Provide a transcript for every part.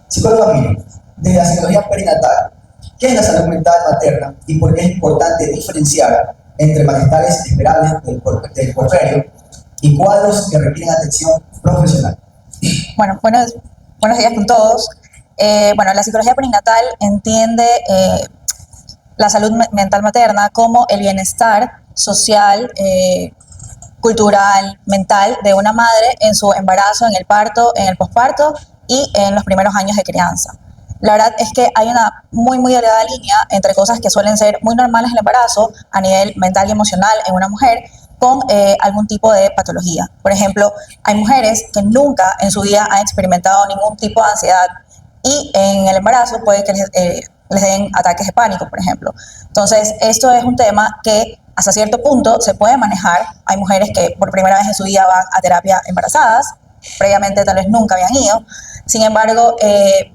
Psicóloga Miriam, desde la psicología perinatal, ¿qué es la salud mental materna y por qué es importante diferenciar entre malestares esperables del puerperio y cuadros que requieren atención profesional? Bueno, buenos días con todos. Bueno, la psicología perinatal entiende la salud mental materna como el bienestar social, cultural, mental de una madre en su embarazo, en el parto, en el posparto y en los primeros años de crianza. La verdad es que hay una muy delgada línea entre cosas que suelen ser muy normales en el embarazo a nivel mental y emocional en una mujer con algún tipo de patología. Por ejemplo, hay mujeres que nunca en su vida han experimentado ningún tipo de ansiedad y en el embarazo puede que les den ataques de pánico, por ejemplo. Entonces, esto es un tema que hasta cierto punto se puede manejar. Hay mujeres que por primera vez en su vida van a terapia embarazadas, previamente tal vez nunca habían ido, sin embargo,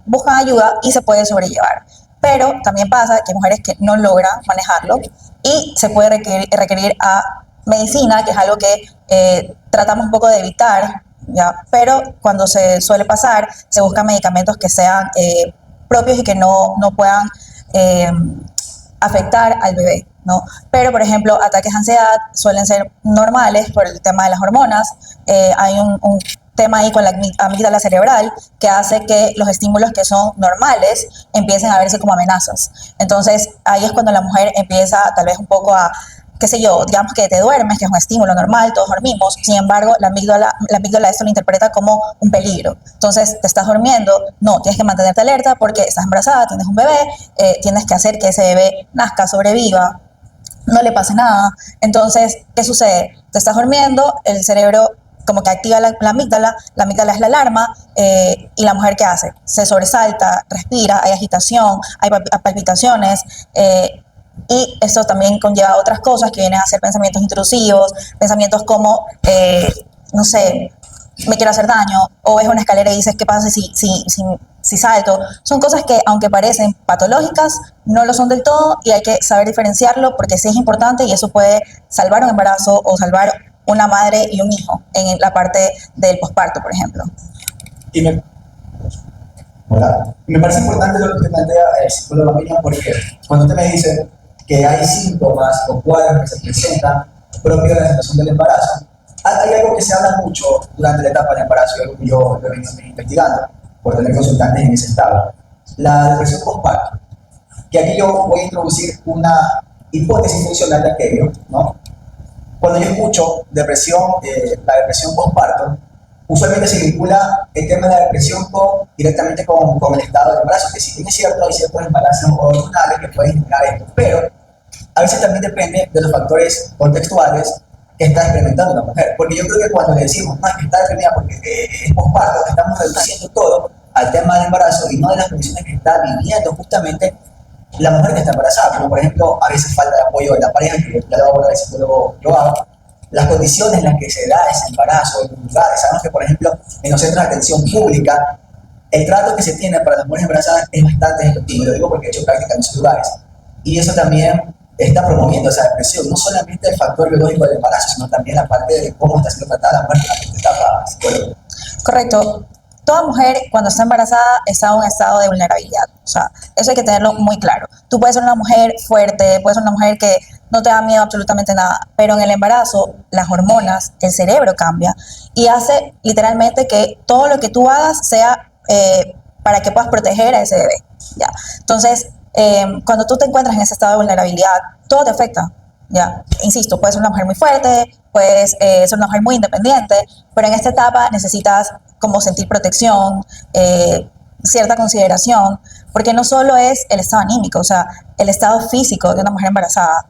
buscan ayuda y se puede sobrellevar. Pero también pasa que hay mujeres que no logran manejarlo y se puede requerir a medicina, que es algo que tratamos un poco de evitar, ¿ya? Pero cuando se suele pasar, se buscan medicamentos que sean propios y que no puedan afectar al bebé, ¿no? Pero, por ejemplo, ataques de ansiedad suelen ser normales por el tema de las hormonas. Hay un tema ahí con la amígdala cerebral que hace que los estímulos que son normales empiecen a verse como amenazas. Entonces, ahí es cuando la mujer empieza tal vez un poco a, qué sé yo, digamos que te duermes, que es un estímulo normal, todos dormimos, sin embargo, la amígdala esto lo interpreta como un peligro. Entonces, te estás durmiendo, no, tienes que mantenerte alerta porque estás embarazada, tienes un bebé, tienes que hacer que ese bebé nazca, sobreviva, no le pase nada. Entonces, ¿qué sucede? Te estás durmiendo, el cerebro como que activa la amígdala es la alarma, y la mujer ¿qué hace? Se sobresalta, respira, hay agitación, hay palpitaciones, y esto también conlleva otras cosas que vienen a ser pensamientos intrusivos, pensamientos como, no sé, me quiero hacer daño, o ves una escalera y dices, ¿qué pasa si salto? Son cosas que, aunque parecen patológicas, no lo son del todo y hay que saber diferenciarlo porque sí es importante y eso puede salvar un embarazo o salvar una madre y un hijo en la parte del posparto, por ejemplo. Y me parece importante lo que usted plantea, psicóloga Miriam, porque cuando usted me dice que hay síntomas o cuadros que se presentan propios de la situación del embarazo, hay algo que se habla mucho durante la etapa del embarazo, y algo que yo lo he venido investigando por tener consultantes en ese estado: la depresión postparto. Que aquí yo voy a introducir una hipótesis funcional de aquello, ¿no? Cuando yo escucho depresión, la depresión postparto, usualmente se vincula el tema de la depresión directamente con el estado del embarazo, que si bien es cierto, hay ciertos embarazos hormonales que pueden generar esto, pero a veces también depende de los factores contextuales que está experimentando una mujer. Porque yo creo que cuando le decimos, no, es que está deprimida porque es postparto, estamos reduciendo todo al tema del embarazo y no de las condiciones que está viviendo justamente la mujer que está embarazada, como por ejemplo, a veces falta de apoyo de la pareja, que ya lo va a hablar el psicólogo Joao, las condiciones en las que se da ese embarazo, en lugares. Sabemos que, por ejemplo, en los centros de atención pública, el trato que se tiene para las mujeres embarazadas es bastante efectivo, y lo digo porque he hecho práctica en esos lugares. Y eso también está promoviendo esa depresión, no solamente el factor biológico del embarazo, sino también la parte de cómo está siendo tratada la mujer en la etapa psicológica. Correcto. Toda mujer cuando está embarazada está en un estado de vulnerabilidad. O sea, eso hay que tenerlo muy claro. Tú puedes ser una mujer fuerte, puedes ser una mujer que no te da miedo absolutamente nada, pero en el embarazo las hormonas, el cerebro cambia y hace literalmente que todo lo que tú hagas sea para que puedas proteger a ese bebé, ¿ya? Entonces, cuando tú te encuentras en ese estado de vulnerabilidad, todo te afecta, ¿ya? Insisto, puedes ser una mujer muy fuerte, puedes ser una mujer muy independiente, pero en esta etapa necesitas como sentir protección, cierta consideración, porque no solo es el estado anímico, o sea, el estado físico de una mujer embarazada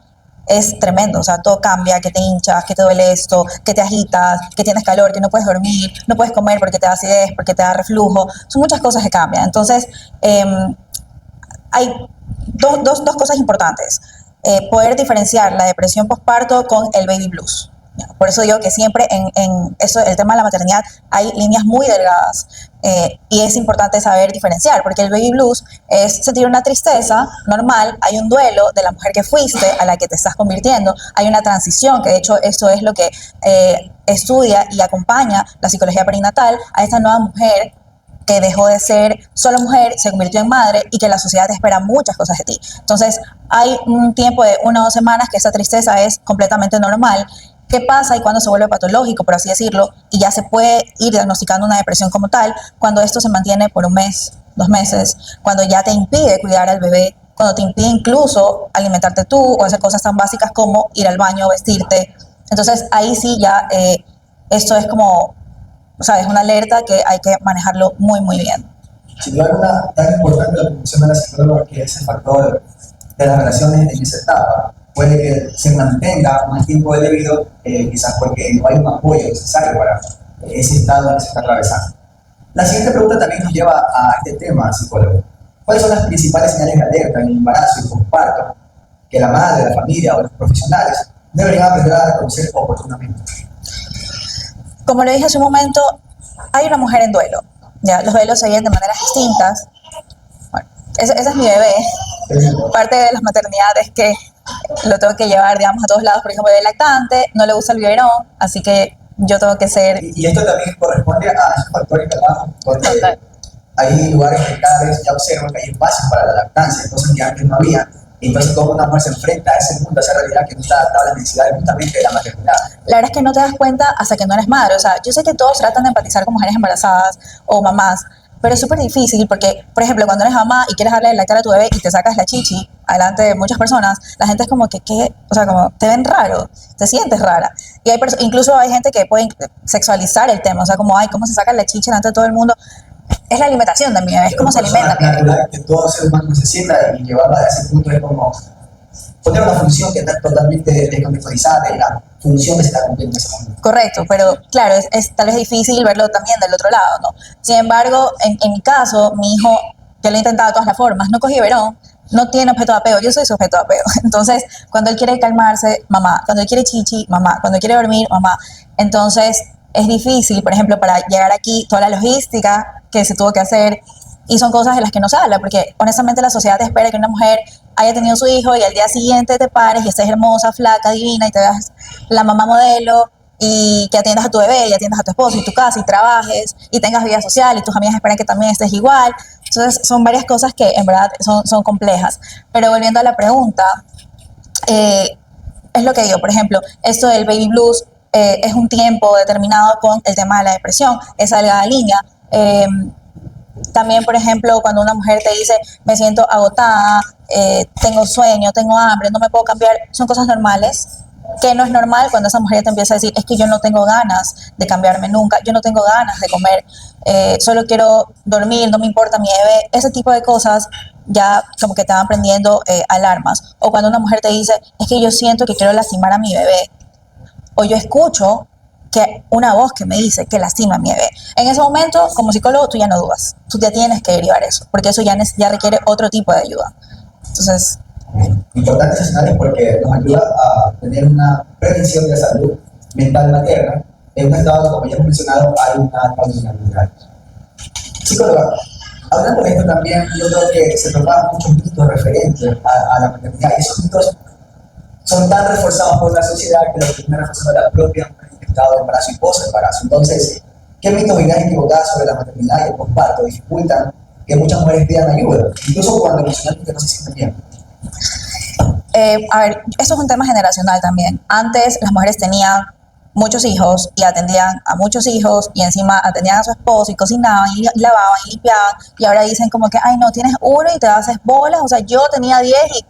es tremendo, o sea, todo cambia, que te hinchas, que te duele esto, que te agitas, que tienes calor, que no puedes dormir, no puedes comer porque te da acidez, porque te da reflujo, son muchas cosas que cambian. Entonces, hay dos cosas importantes, poder diferenciar la depresión postparto con el baby blues. Por eso digo que siempre en eso, el tema de la maternidad, hay líneas muy delgadas, y es importante saber diferenciar, porque el baby blues es sentir una tristeza normal, hay un duelo de la mujer que fuiste a la que te estás convirtiendo, hay una transición, que de hecho eso es lo que estudia y acompaña la psicología perinatal a esta nueva mujer que dejó de ser solo mujer, se convirtió en madre y que la sociedad te espera muchas cosas de ti. Entonces, hay un tiempo de 1 o 2 semanas que esa tristeza es completamente normal. ¿Qué pasa y cuando se vuelve patológico, por así decirlo, y ya se puede ir diagnosticando una depresión como tal? Cuando esto se mantiene por 1 mes, 2 meses, cuando ya te impide cuidar al bebé, cuando te impide incluso alimentarte tú o hacer cosas tan básicas como ir al baño, vestirte. Entonces, ahí sí ya esto es como, o sea, es una alerta que hay que manejarlo muy, muy bien. Sin duda alguna, tan importante la función de la psicóloga que es el factor de las relaciones en esa etapa. Puede que se mantenga más tiempo de debido, quizás porque no hay un apoyo necesario para ese estado en el que se está atravesando. La siguiente pregunta también nos lleva a este tema, psicólogo. ¿Cuáles son las principales señales de alerta en el embarazo y posparto que la madre, la familia o los profesionales deberían aprender a reconocer oportunamente? Como lo dije hace un momento, hay una mujer en duelo. ¿Ya? Los duelos se viven de maneras distintas. Bueno, ese es mi bebé. Parte de las maternidades que lo tengo que llevar, digamos, a todos lados. Por ejemplo, el lactante no le gusta el biberón, así que yo tengo que ser... Y esto también corresponde a esos factores que hablamos, porque hay lugares que cada vez ya observan que hay espacios para la lactancia, cosas que antes no había. Entonces, cómo una mujer se enfrenta a ese mundo, a esa realidad que no está adaptada a las necesidades justamente de la maternidad. La verdad es que no te das cuenta hasta que no eres madre. O sea, yo sé que todos tratan de empatizar con mujeres embarazadas o mamás, pero es súper difícil porque, por ejemplo, cuando eres mamá y quieres darle de lactar a tu bebé y te sacas la chichi delante de muchas personas, la gente es como que, ¿qué? O sea, como te ven raro, te sientes rara. Y hay incluso hay gente que puede sexualizar el tema, o sea, como, ay, ¿cómo se saca la chichi delante de todo el mundo? Es la alimentación de mi bebé, es como se alimenta. Es natural que todo ser humano necesita y llevarla a ese punto es como poner una función que está totalmente descontextualizada de la función que se está cumpliendo en ese momento. Correcto, pero claro, es tal vez difícil verlo también del otro lado, ¿no? Sin embargo, en mi caso, mi hijo, que lo he intentado de todas las formas, no coge biberón, no tiene objeto de apego, yo soy su objeto de apego. Entonces, cuando él quiere calmarse, mamá, cuando él quiere chichi, mamá, cuando él quiere dormir, mamá. Entonces, es difícil, por ejemplo, para llegar aquí, toda la logística que se tuvo que hacer, y son cosas de las que no se habla, porque honestamente la sociedad te espera que una mujer haya tenido su hijo y al día siguiente te pares y estés hermosa, flaca, divina y te veas la mamá modelo y que atiendas a tu bebé y atiendas a tu esposo y tu casa y trabajes y tengas vida social y tus amigas esperan que también estés igual. Entonces son varias cosas que en verdad son complejas. Pero volviendo a la pregunta, es lo que digo, por ejemplo, esto del baby blues es un tiempo determinado con el tema de la depresión, esa delgada línea. También, por ejemplo, cuando una mujer te dice, me siento agotada, tengo sueño, tengo hambre, no me puedo cambiar, son cosas normales. Que no es normal cuando esa mujer te empieza a decir, es que yo no tengo ganas de cambiarme nunca, yo no tengo ganas de comer, solo quiero dormir, no me importa mi bebé. Ese tipo de cosas ya como que te van prendiendo alarmas. O cuando una mujer te dice, es que yo siento que quiero lastimar a mi bebé. O yo escucho que una voz que me dice que lastima a mi bebé. En ese momento, como psicólogo, tú ya no dudas. Tú ya tienes que derivar eso, porque eso ya requiere otro tipo de ayuda. Entonces... Importantes escenarios porque nos ayuda a tener una prevención de la salud mental materna en un estado, como ya hemos mencionado, hay una alta vulnerabilidad. Psicóloga, hablando de esto también, yo creo que se propagan muchos mitos referentes a la maternidad y esos mitos son tan reforzados por la sociedad que lo termina reforzando la propia mujer en estado de embarazo y post-embarazo. Entonces, ¿qué mitos y ideas equivocadas sobre la maternidad y el posparto dificultan que muchas mujeres pidan ayuda, incluso cuando emocionalmente no se sienten bien? A ver, esto es un tema generacional también. Antes las mujeres tenían muchos hijos y atendían a muchos hijos y encima atendían a su esposo y cocinaban y lavaban y limpiaban y ahora dicen como que, ay no, tienes uno y te haces bolas, o sea, yo tenía 10 y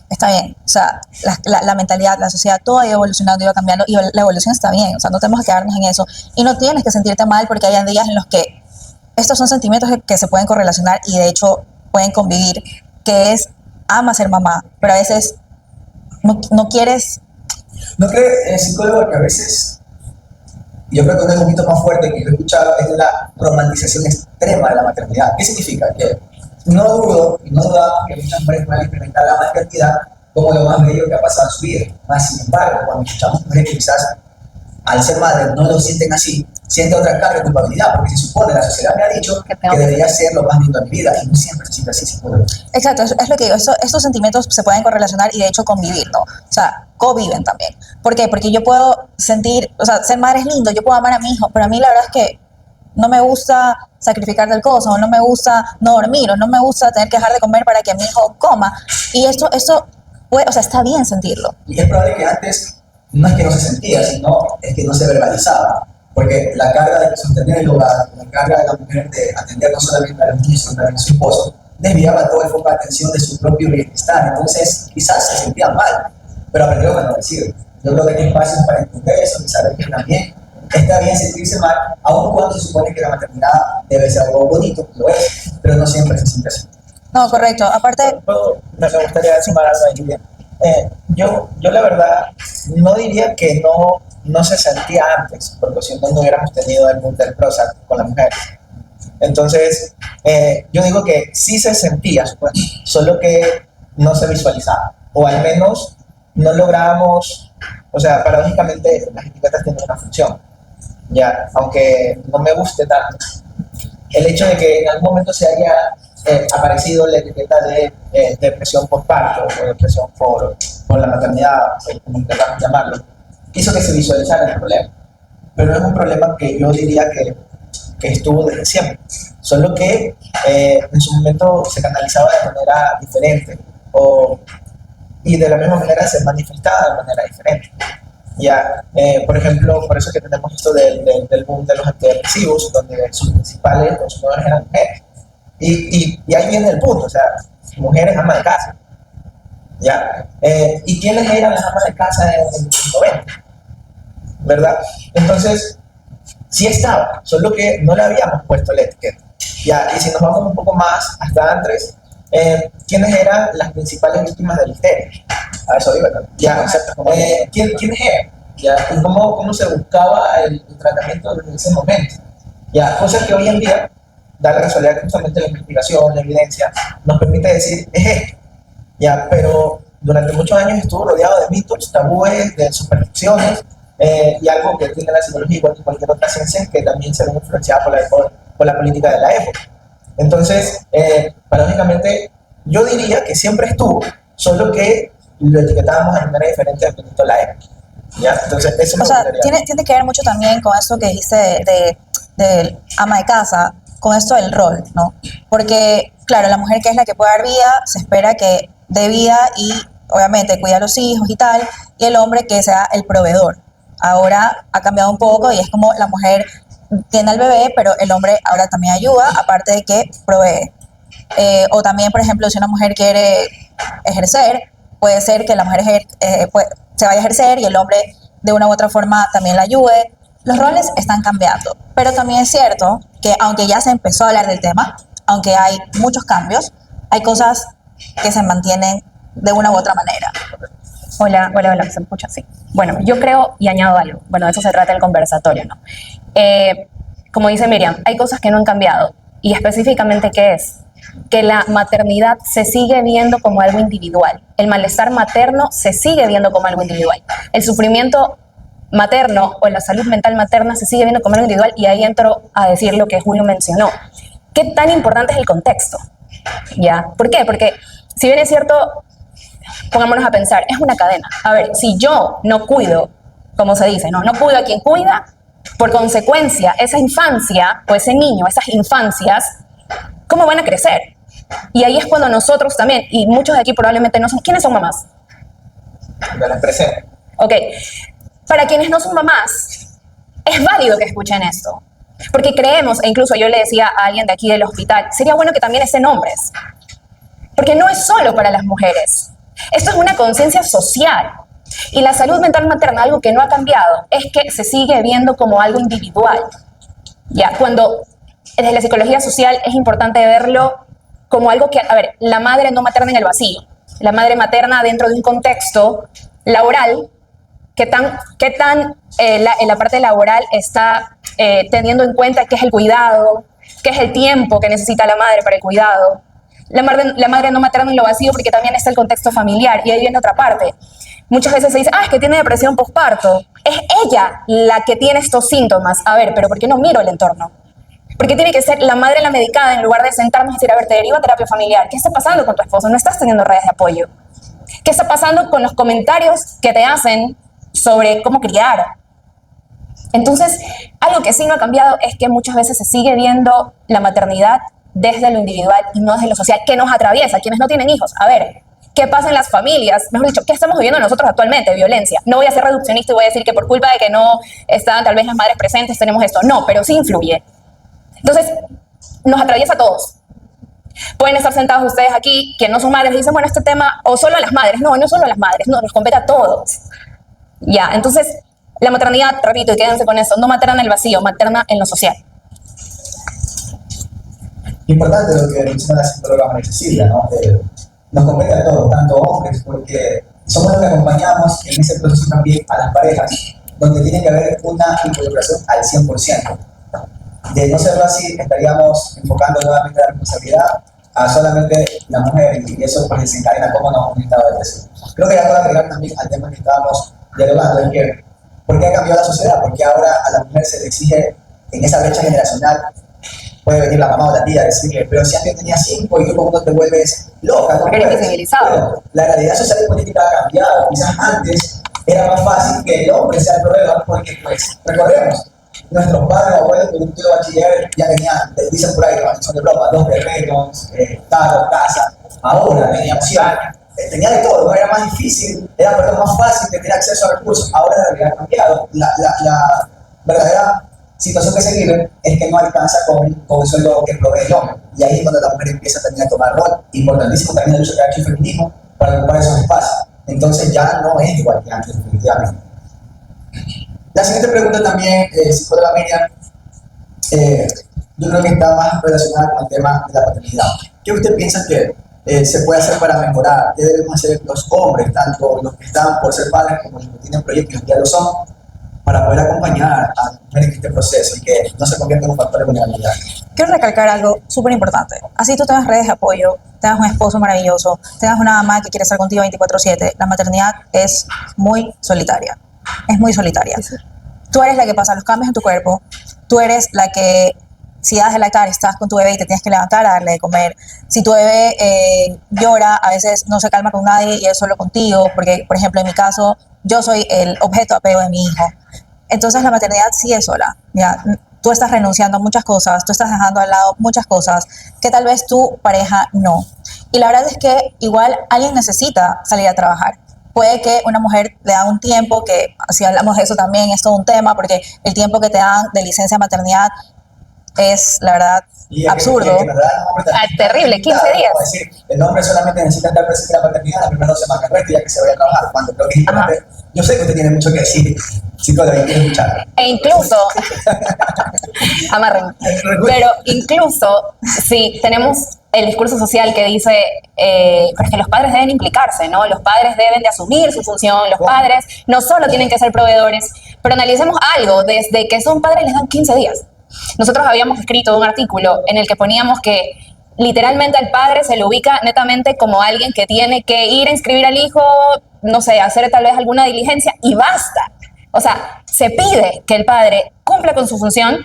está bien, o sea, la mentalidad, la sociedad, todo ha ido evolucionando, iba cambiando y la evolución está bien, o sea, no tenemos que quedarnos en eso y no tienes que sentirte mal porque hay días en los que estos son sentimientos que se pueden correlacionar y de hecho pueden convivir, que es ama ser mamá, pero a veces no quieres. ¿No cree el psicólogo que a veces, yo creo que uno de los mitos más fuertes que yo he escuchado es la romantización extrema de la maternidad? ¿Qué significa? Que no dudo y no dudamos que muchas mujeres puedan experimentar la maternidad como lo más bello que ha pasado en su vida. Más sin embargo, cuando escuchamos mujeres que quizás al ser madres no lo sienten así, siente otra carga de culpabilidad, porque se supone, la sociedad me ha dicho que debería ser lo más lindo de mi vida, y no siempre se siente así, psicólogo. Exacto, es lo que digo, estos sentimientos se pueden correlacionar y de hecho convivir, ¿no? O sea, conviven también. ¿Por qué? Porque yo puedo sentir, o sea, ser madre es lindo, yo puedo amar a mi hijo, pero a mí la verdad es que no me gusta sacrificar tal cosa, o no me gusta no dormir, o no me gusta tener que dejar de comer para que mi hijo coma. Y eso pues, o sea, está bien sentirlo. Y es probable que antes no es que no se sentía, sino es que no se verbalizaba. Porque la carga de sostener el hogar, la carga de la mujer de atender no solamente a los niños, sino también a su esposo, desviaba todo el foco de atención de su propio bienestar. Entonces, quizás se sentía mal, pero aprendió a no decirlo. Yo creo que hay espacios para entender eso, y saber que también está bien sentirse mal, aun cuando se supone que la maternidad debe ser algo bonito, lo es, pero no siempre se siente así. No, correcto. Aparte, Me gustaría sumar algo ahí, Julia. Yo la verdad no diría que no se sentía antes, porque si no hubiéramos tenido el boom del Prozac con las mujeres. Entonces, yo digo que sí se sentía, pues, solo que no se visualizaba, o al menos no lográbamos, o sea, paradójicamente las etiquetas tienen una función, ya, aunque no me guste tanto. El hecho de que en algún momento se haya aparecido la etiqueta de depresión postparto o depresión por la maternidad, como queramos llamarlo, hizo que se visualizara el problema. Pero es un problema que yo diría que estuvo desde siempre, solo que en su momento se canalizaba de manera diferente y de la misma manera se manifestaba de manera diferente. Ya, por ejemplo, por eso es que tenemos esto del boom de los antidepresivos, donde sus principales consumidores eran mujeres. Y ahí viene el punto, o sea, mujeres amas de casa. ¿Ya? ¿Y quiénes eran las amas de casa en el 90? ¿Verdad? Entonces, sí estaba, solo que no le habíamos puesto la etiqueta. ¿Ya? Y si nos vamos un poco más hasta antes, ¿quiénes eran las principales víctimas del histeria? A eso iba también. ¿Ya? ¿Quiénes eran? ¿Ya? ¿Y cómo se buscaba el tratamiento en ese momento? ¿Ya? Cosas que hoy en día, da la casualidad que justamente la investigación, la evidencia, nos permite decir, es esto. ¿Ya? Pero durante muchos años estuvo rodeado de mitos, tabúes, de supersticiones, y algo que tiene la psicología igual que cualquier otra ciencia, que también se ve influenciada por la política de la época. Entonces, paradójicamente, yo diría que siempre estuvo, solo que lo etiquetábamos de manera diferente dependiendo de la época. ¿Ya? Entonces, eso o sea, tiene que ver mucho también con eso que dijiste de ama de casa, con esto del rol, ¿no? Porque, claro, la mujer que es la que puede dar vida, se espera que dé vida y, obviamente, cuida a los hijos y tal, y el hombre que sea el proveedor. Ahora ha cambiado un poco y es como la mujer tiene al bebé, pero el hombre ahora también ayuda, aparte de que provee. O también, por ejemplo, si una mujer quiere ejercer, puede ser que la mujer se vaya a ejercer y el hombre de una u otra forma también la ayude. Los roles están cambiando, pero también es cierto que aunque ya se empezó a hablar del tema, aunque hay muchos cambios, hay cosas que se mantienen de una u otra manera. Hola, ¿se me escucha? Sí. Bueno, yo creo y añado algo. Bueno, de eso se trata el conversatorio, ¿no? Como dice Miriam, hay cosas que no han cambiado. Y específicamente, ¿qué es? Que la maternidad se sigue viendo como algo individual. El malestar materno se sigue viendo como algo individual. El sufrimiento materno o la salud mental materna se sigue viendo como algo individual, y ahí entro a decir lo que Julio mencionó. ¿Qué tan importante es el contexto? ¿Ya? ¿Por qué? Porque si bien es cierto, pongámonos a pensar, es una cadena. A ver, si yo no cuido, como se dice, no cuido a quien cuida, por consecuencia, esa infancia o ese niño, esas infancias, ¿cómo van a crecer? Y ahí es cuando nosotros también, y muchos de aquí probablemente no son, ¿quiénes son mamás? De la presente. Ok, para quienes no son mamás, es válido que escuchen esto, porque creemos, e incluso yo le decía a alguien de aquí del hospital, sería bueno que también estén hombres, porque no es solo para las mujeres. Esto es una conciencia social. Y la salud mental materna, algo que no ha cambiado, es que se sigue viendo como algo individual. Ya, cuando desde la psicología social es importante verlo como algo que, a ver, la madre no materna en el vacío, la madre materna dentro de un contexto laboral, qué tan en la parte laboral está teniendo en cuenta qué es el cuidado, qué es el tiempo que necesita la madre para el cuidado. La madre no materna en lo vacío, porque también está el contexto familiar, y ahí viene otra parte. Muchas veces se dice, es que tiene depresión postparto. Es ella la que tiene estos síntomas. A ver, pero ¿por qué no miro el entorno? Porque tiene que ser la madre la medicada, en lugar de sentarnos y decir, a ver, te derivo a terapia familiar. ¿Qué está pasando con tu esposo? No estás teniendo redes de apoyo. ¿Qué está pasando con los comentarios que te hacen sobre cómo criar? Entonces, algo que sí no ha cambiado es que muchas veces se sigue viendo la maternidad desde lo individual y no desde lo social, que nos atraviesa, quienes no tienen hijos. A ver, ¿qué pasa en las familias? Mejor dicho, ¿qué estamos viviendo nosotros actualmente? Violencia. No voy a ser reduccionista y voy a decir que por culpa de que no están tal vez las madres presentes tenemos esto. No, pero sí influye. Entonces, nos atraviesa a todos. Pueden estar sentados ustedes aquí, que no son madres, y dicen, bueno, este tema, o solo a las madres. No, no solo a las madres, no, nos compete a todos. Ya, entonces, la maternidad, repito, y quédense con eso, no materna en el vacío, materna en lo social. Importante lo que menciona la psicóloga María Cecilia, ¿no? Nos compete a todos, tanto hombres, porque somos los que acompañamos en ese proceso también a las parejas, donde tiene que haber una involucración al 100%. De no serlo así, estaríamos enfocando nuevamente la responsabilidad a solamente la mujer y eso pues desencadena cómo nos hemos estado agresivos. Creo que ya puedo agregar también al tema que estábamos dialogando, es que ¿por qué ha cambiado la sociedad? Porque ahora a la mujer se le exige en esa brecha generacional, puede venir la mamá o la tía a decirle, pero si antes tenía 5 y tú como no te vuelves loca, ¿no? Eres visibilizado. Bueno, la realidad social y política ha cambiado. Quizás antes era más fácil que el hombre sea el proveedor porque, pues, recordemos, nuestros padres o abuelos con un título de bachiller ya tenían, dicen por ahí, son de broma, 2 terrenos, carro, casa. Ahora teníamos 100 tenía de todo, no era más difícil, era más fácil tener acceso a recursos. Ahora la realidad ha cambiado. La verdadera situación que se vive es que no alcanza con el sueldo que provee el hombre. Y ahí es cuando la mujer empieza también a tomar rol. Importantísimo también el uso que ha hecho el feminismo para ocupar esos espacios. Entonces ya no es igual que antes, definitivamente. La siguiente pregunta también, psicóloga Miriam, yo creo que está más relacionada con el tema de la paternidad. ¿Qué usted piensa que se puede hacer para mejorar? ¿Qué debemos hacer los hombres, tanto los que están por ser padres como los que tienen proyectos y ya lo son, para poder acompañar a las mujeres en este proceso y que no se convierta en un factor de vulnerabilidad? Quiero recalcar algo súper importante. Así tú tengas redes de apoyo, tengas un esposo maravilloso, tengas una mamá que quiere estar contigo 24/7, la maternidad es muy solitaria. Es muy solitaria. Tú eres la que pasa los cambios en tu cuerpo, tú eres la que, si das de lactar, estás con tu bebé y te tienes que levantar a darle de comer. Si tu bebé llora, a veces no se calma con nadie y es solo contigo, porque, por ejemplo, en mi caso, yo soy el objeto de apego de mi hijo. Entonces, la maternidad sí es sola. ¿Ya? Tú estás renunciando a muchas cosas, tú estás dejando al lado muchas cosas que tal vez tu pareja no. Y la verdad es que igual alguien necesita salir a trabajar. Puede que una mujer le da un tiempo, que si hablamos de eso también es todo un tema, porque el tiempo que te dan de licencia de maternidad es, la verdad, absurdo. Terrible, 15 días. Es decir, el hombre solamente necesita estar presente en la paternidad las primeras 2 semanas, resto ya que se vaya a trabajar. Cuando creo que es importante. Yo sé que usted tiene mucho que decir, psicóloga, y quiero escucharlo. E incluso, amarren, pero incluso si tenemos el discurso social que dice pero es que los padres deben implicarse, ¿no? Los padres deben de asumir su función, los padres no solo tienen que ser proveedores, pero analicemos algo, desde que son padres les dan 15 días. Nosotros habíamos escrito un artículo en el que poníamos que literalmente al padre se le ubica netamente como alguien que tiene que ir a inscribir al hijo, no sé, hacer tal vez alguna diligencia y basta. O sea, se pide que el padre cumpla con su función,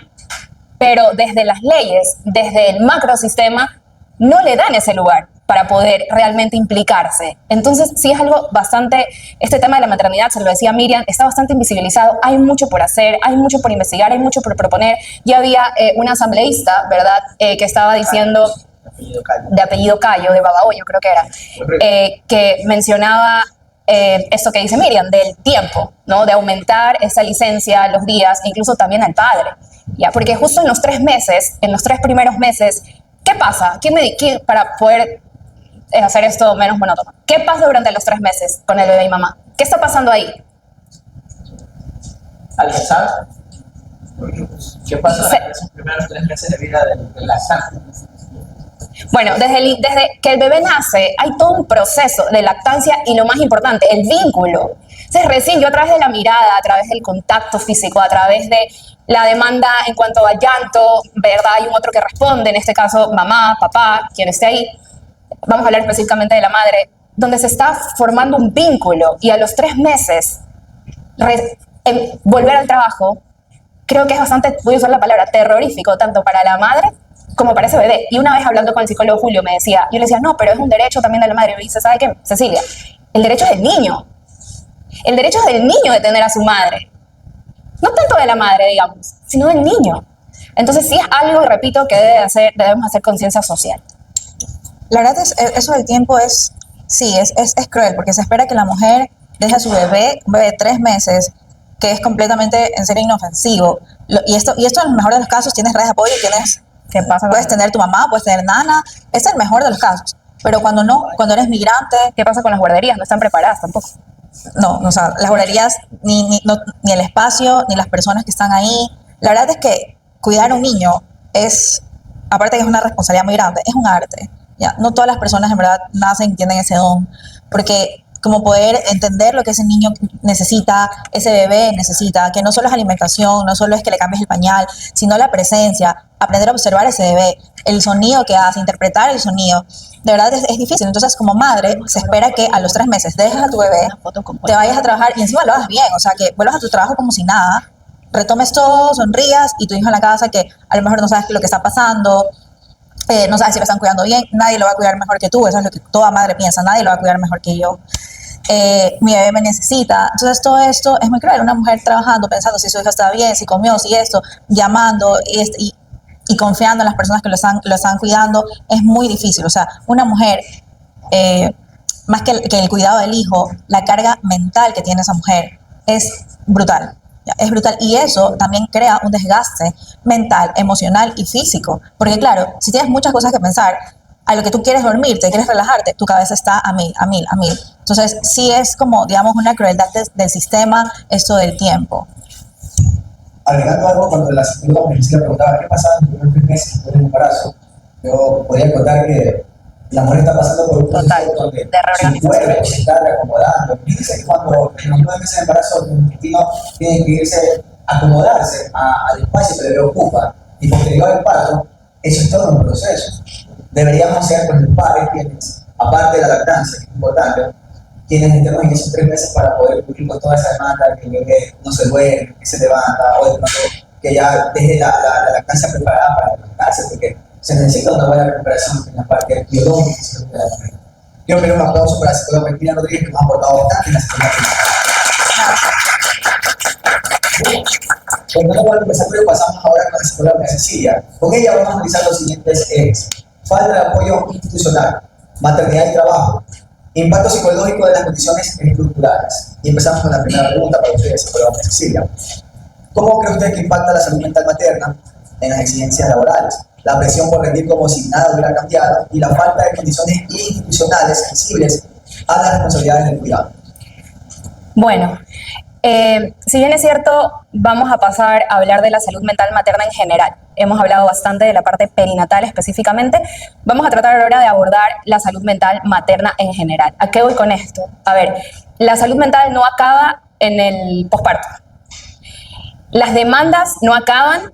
pero desde las leyes, desde el macrosistema, no le dan ese lugar para poder realmente implicarse. Entonces, sí es algo bastante, este tema de la maternidad, se lo decía Miriam, está bastante invisibilizado, hay mucho por hacer, hay mucho por investigar, hay mucho por proponer. Ya había una asambleísta, ¿verdad?, que estaba diciendo, de apellido Cayo, de Babahoyo creo que era, que mencionaba esto que dice Miriam, del tiempo, ¿no?, de aumentar esa licencia, los días, e incluso también al padre, ¿ya? Porque justo en los 3 meses, en los 3 primeros meses, ¿qué pasa? Para poder hacer esto menos monótono, ¿qué pasa durante los 3 meses con el bebé y mamá? ¿Qué está pasando ahí? ¿Alcanzar? ¿Qué pasa en esos primeros 3 meses de vida del lactante? Bueno, desde que el bebé nace, hay todo un proceso de lactancia y lo más importante, el vínculo. Entonces, recién yo a través de la mirada, a través del contacto físico, a través de la demanda en cuanto a llanto, ¿verdad? Hay un otro que responde, en este caso mamá, papá, quien esté ahí. Vamos a hablar específicamente de la madre, donde se está formando un vínculo y a los 3 meses volver al trabajo, creo que es bastante, voy a usar la palabra, terrorífico, tanto para la madre como para ese bebé. Y una vez hablando con el psicólogo Julio me decía, yo le decía, no, pero es un derecho también de la madre. Y me dice, ¿sabe qué, Cecilia? El derecho es del niño. El derecho es del niño de tener a su madre. no tanto de la madre, digamos, sino del niño. Entonces sí es algo, y repito, que debemos hacer conciencia social. La verdad es, eso del tiempo es, sí, es cruel, porque se espera que la mujer deje a su bebé, un bebé de 3 meses, que es completamente, en serio, inofensivo. Y esto en el mejor de los casos, tienes redes de apoyo, ¿Qué pasa? puedes tener tu mamá, puedes tener nana, es el mejor de los casos. Pero cuando no, cuando eres migrante, ¿Qué pasa con las guarderías? No están preparadas tampoco. no, o sea, las guarderías, ni el espacio, ni las personas que están ahí. La verdad es que cuidar a un niño es, aparte que es una responsabilidad muy grande, es un arte. ¿Ya? No todas las personas en verdad nacen y tienen ese don, porque como poder entender lo que ese niño necesita, ese bebé necesita, que no solo es alimentación, no solo es que le cambies el pañal, sino la presencia, aprender a observar ese bebé, el sonido que hace, interpretar el sonido. De verdad es difícil. Entonces, como madre, se espera que a los 3 meses dejes a tu bebé, te vayas a trabajar y encima lo hagas bien, o sea, que vuelvas a tu trabajo como si nada, retomes todo, sonrías y tu hijo en la casa que a lo mejor no sabes lo que está pasando, no sabes si lo están cuidando bien, nadie lo va a cuidar mejor que tú, eso es lo que toda madre piensa, nadie lo va a cuidar mejor que yo. Mi bebé me necesita. Entonces todo esto es muy cruel, una mujer trabajando, pensando si su hijo está bien, si comió, si esto, llamando y confiando en las personas que lo están cuidando, es muy difícil. O sea, una mujer, más que el cuidado del hijo, la carga mental que tiene esa mujer es brutal. Es brutal y eso también crea un desgaste mental, emocional y físico. Porque claro, si tienes muchas cosas que pensar, a lo que tú quieres dormirte, quieres relajarte, tu cabeza está a mil. Entonces sí es como, digamos, una crueldad del sistema esto del tiempo. Agregando algo, cuando la psicóloga me preguntaba qué pasaba en los primeros 3 meses después del embarazo, yo podía contar que la mujer está pasando por un proceso donde de reorganización. su cuerpo se está reacomodando. Fíjense que cuando en los 9 meses de embarazo, el intestino tiene que irse a acomodarse al espacio que le ocupa, y posterior al parto, eso es todo un proceso. Deberíamos ser pues, los padres quienes, aparte de la lactancia, que es importante, quienes metemos en esos 3 meses para poder cumplir con toda esa demanda, que el bebé no se duerme, que se levanta, o de pronto que ya deje la lactancia preparada para levantarse, porque se necesita una buena recuperación en la parte biológica de la mujer. Quiero pedir un aplauso para la psicóloga Valentina Rodríguez, que nos ha aportado bastante en la psicología. Bueno, no voy a empezar, pero pasamos ahora con la psicóloga Cecilia. Con ella vamos a analizar los siguientes ejes: falta de apoyo institucional, maternidad y trabajo, impacto psicológico de las condiciones estructurales. Y empezamos con la primera pregunta para ustedes, psicóloga Cecilia. ¿Cómo cree usted que impacta la salud mental materna en las exigencias laborales? La presión por rendir como si nada hubiera cambiado y la falta de condiciones institucionales sensibles a las responsabilidades del cuidado. Bueno, si bien es cierto, vamos a pasar a hablar de la salud mental materna en general. Hemos hablado bastante de la parte perinatal específicamente. Vamos a tratar ahora de abordar la salud mental materna en general. ¿A qué voy con esto? A ver, la salud mental no acaba en el posparto. Las demandas no acaban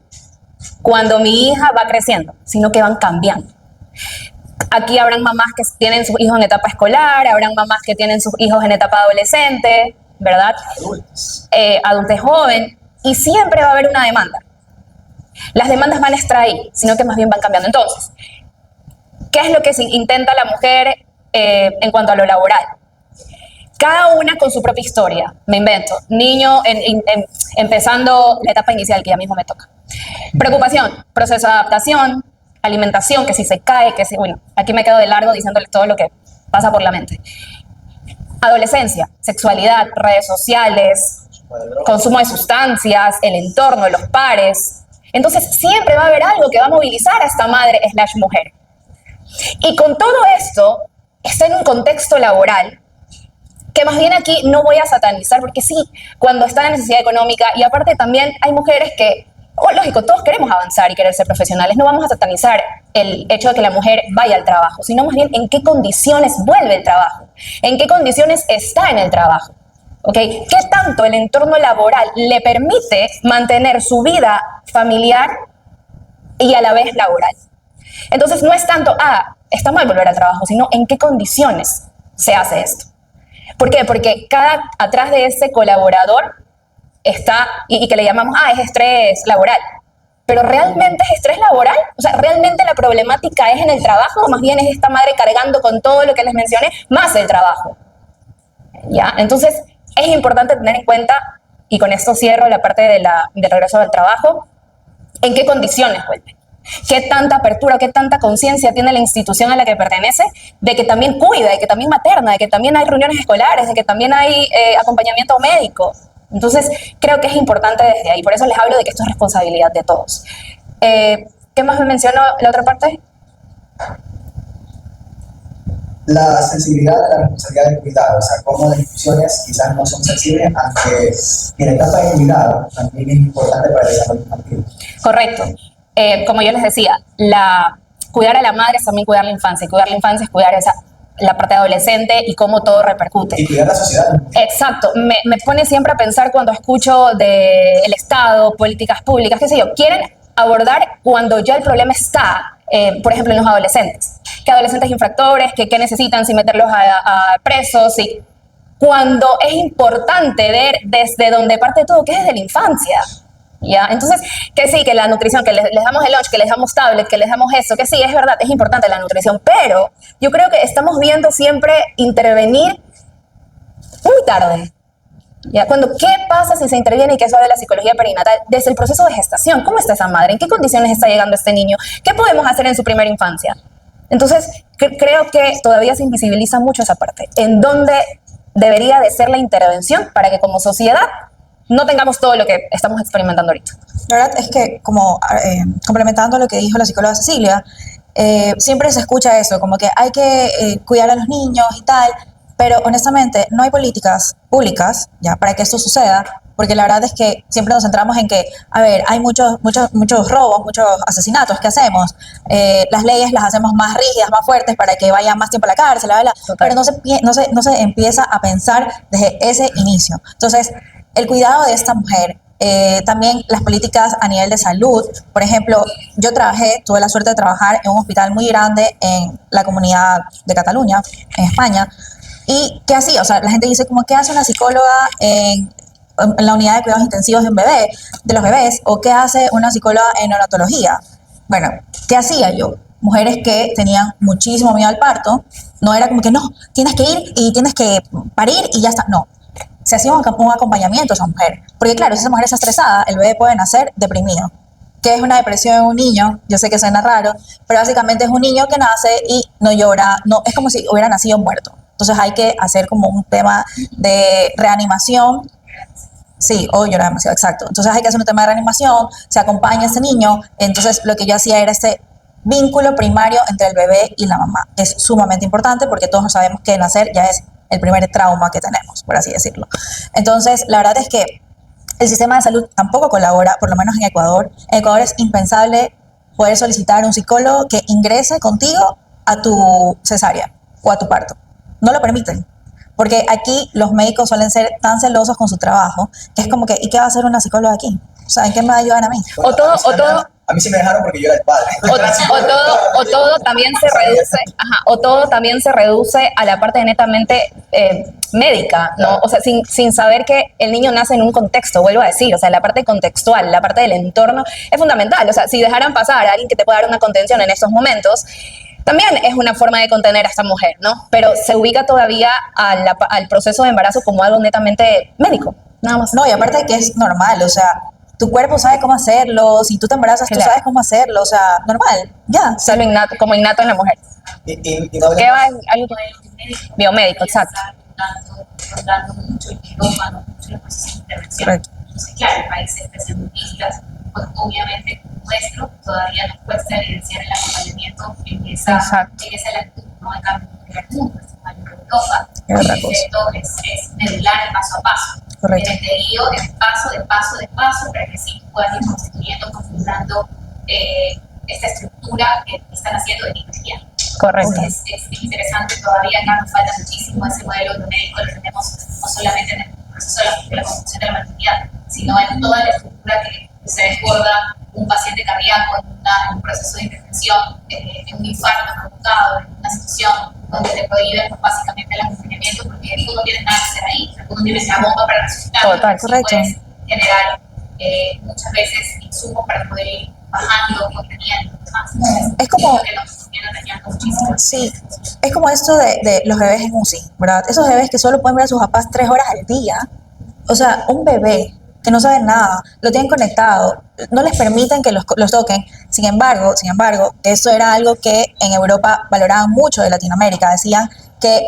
cuando mi hija va creciendo, sino que van cambiando. Aquí habrán mamás que tienen sus hijos en etapa escolar, habrán mamás que tienen sus hijos en etapa adolescente, ¿verdad? Adultez joven, y siempre va a haber una demanda. Las demandas van a estar ahí, sino que más bien van cambiando. Entonces, ¿qué es lo que intenta la mujer en cuanto a lo laboral? Cada una con su propia historia, me invento. Niño empezando la etapa inicial, que ya mismo me toca. Preocupación, proceso de adaptación, alimentación, que si se cae, que si... Bueno, aquí me quedo de largo diciéndole todo lo que pasa por la mente. Adolescencia, sexualidad, redes sociales, consumo de sustancias, el entorno, los pares. Entonces siempre va a haber algo que va a movilizar a esta madre/mujer. Y con todo esto, está en un contexto laboral que más bien aquí no voy a satanizar, porque sí, cuando está la necesidad económica, y aparte también hay mujeres que, lógico, todos queremos avanzar y querer ser profesionales, no vamos a satanizar el hecho de que la mujer vaya al trabajo, sino más bien en qué condiciones vuelve el trabajo, en qué condiciones está en el trabajo, ¿ok? ¿Qué tanto el entorno laboral le permite mantener su vida familiar y a la vez laboral? Entonces no es tanto, está mal volver al trabajo, sino en qué condiciones se hace esto. ¿Por qué? Porque atrás de ese colaborador está, y que le llamamos, es estrés laboral. ¿Pero realmente es estrés laboral? O sea, ¿realmente la problemática es en el trabajo o más bien es esta madre cargando con todo lo que les mencioné, más el trabajo? ¿Ya? Entonces, es importante tener en cuenta y con esto cierro la parte del regreso del trabajo, ¿en qué condiciones vuelven? ¿Qué tanta apertura, qué tanta conciencia tiene la institución a la que pertenece de que también cuida, de que también materna, de que también hay reuniones escolares, de que también hay acompañamiento médico? Entonces, creo que es importante desde ahí. Por eso les hablo de que esto es responsabilidad de todos. ¿Qué más me mencionó la otra parte? La sensibilidad de la responsabilidad del cuidado, o sea, cómo las instituciones quizás no son sensibles, aunque en la etapa de cuidado también es importante para el desarrollo infantil. Correcto. Como yo les decía, cuidar a la madre es también cuidar la infancia, y cuidar la infancia es cuidar la parte adolescente y cómo todo repercute. Y cuidar la sociedad. Exacto. Me pone siempre a pensar cuando escucho del Estado, políticas públicas, qué sé yo, quieren abordar cuando ya el problema está, por ejemplo, en los adolescentes. ¿Qué adolescentes infractores? ¿Qué necesitan? Si meterlos a presos, sí. Cuando es importante ver desde donde parte todo, que es desde la infancia. ¿Ya? Entonces, que sí, que la nutrición, que les damos el lunch, que les damos tablet, que les damos eso, que sí, es verdad, es importante la nutrición, pero yo creo que estamos viendo siempre intervenir muy tarde. ¿Ya? ¿Qué pasa si se interviene y que eso habla de la psicología perinatal desde el proceso de gestación? ¿Cómo está esa madre? ¿En qué condiciones está llegando este niño? ¿Qué podemos hacer en su primera infancia? Entonces, creo que todavía se invisibiliza mucho esa parte, en donde debería de ser la intervención para que como sociedad no tengamos todo lo que estamos experimentando ahorita. La verdad es que, como complementando lo que dijo la psicóloga Cecilia, siempre se escucha eso, como que hay que cuidar a los niños y tal, pero honestamente no hay políticas públicas ya para que esto suceda, porque la verdad es que siempre nos centramos en que, a ver, hay muchos robos, muchos asesinatos que hacemos, las leyes las hacemos más rígidas, más fuertes para que vayan más tiempo a la cárcel, bla, bla, bla, pero no se empieza a pensar desde ese inicio. Entonces, el cuidado de esta mujer, también las políticas a nivel de salud. Por ejemplo, yo tuve la suerte de trabajar en un hospital muy grande en la comunidad de Cataluña, en España. ¿Y qué hacía? O sea, la gente dice, como, ¿qué hace una psicóloga en la unidad de cuidados intensivos de los bebés? ¿O qué hace una psicóloga en neonatología? Bueno, ¿qué hacía yo? Mujeres que tenían muchísimo miedo al parto. No era como que, no, tienes que ir y tienes que parir y ya está. No. Se hacía un acompañamiento a esa mujer. Porque claro, si esa mujer está estresada, el bebé puede nacer deprimido. ¿Qué es una depresión en un niño? Yo sé que suena raro, pero básicamente es un niño que nace y no llora, no, es como si hubiera nacido muerto. Entonces hay que hacer como un tema de reanimación. Sí, o llora demasiado, exacto. Entonces hay que hacer un tema de reanimación, se acompaña a ese niño. Entonces lo que yo hacía era este vínculo primario entre el bebé y la mamá. Es sumamente importante porque todos sabemos que nacer ya es el primer trauma que tenemos, por así decirlo. Entonces, la verdad es que el sistema de salud tampoco colabora, por lo menos en Ecuador. En Ecuador es impensable poder solicitar un psicólogo que ingrese contigo a tu cesárea o a tu parto. No lo permiten, porque aquí los médicos suelen ser tan celosos con su trabajo que es como que, ¿y qué va a hacer una psicóloga aquí? O sea, ¿en qué me va a ayudar a mí? O todo, A mí sí me dejaron porque yo era el padre. o todo también se reduce, o todo también se reduce a la parte netamente médica, ¿no? O sea, sin saber que el niño nace en un contexto, vuelvo a decir, o sea, la parte contextual, la parte del entorno es fundamental. O sea, si dejaran pasar a alguien que te pueda dar una contención en estos momentos, también es una forma de contener a esta mujer, ¿no? Pero se ubica todavía al proceso de embarazo como algo netamente médico, nada más. No, y aparte que es normal, o sea, tu cuerpo sabe cómo hacerlo, si tú te embarazas, claro, tú sabes cómo hacerlo, o sea, normal, ya. O sea, como innato en la mujer. Y no ¿Qué va? Algo biomédico, exacto. Controlando mucho el quirófano, mucho los procesos de intervención. Correcto. Entonces, claro, en países tercermundistas, pues obviamente como nuestro, todavía nos cuesta evidenciar el acompañamiento en esa latitud, ¿no? En cambio, en el mundo, en Europa, el efecto es medular paso a paso. Correcto. En el pedido, de paso, para que sí puedan ir constituyendo, configurando esta estructura que están haciendo de ingeniería. Correcto. Es interesante, todavía acá nos falta muchísimo ese modelo biomédico, lo tenemos no solamente en el proceso de la construcción de la maternidad, sino en toda la estructura que se desborda un paciente cardíaco en un proceso de intervención, en un infarto provocado, en una situación donde te prohíben pues, básicamente el acompañamiento, porque tú no tienes nada que hacer ahí, tú no tienes la bomba para resucitar. Total, correcto. Puedes generar muchas veces insumos para poder ir bajando, conteniendo y demás. Es como... que nos viene dañando muchísimo. Sí, es como esto de los bebés en UCI, ¿verdad? Esos bebés que solo pueden ver a sus papás 3 horas al día. O sea, un bebé que no saben nada, lo tienen conectado, no les permiten que los toquen. Sin embargo, eso era algo que en Europa valoraban mucho de Latinoamérica. Decían que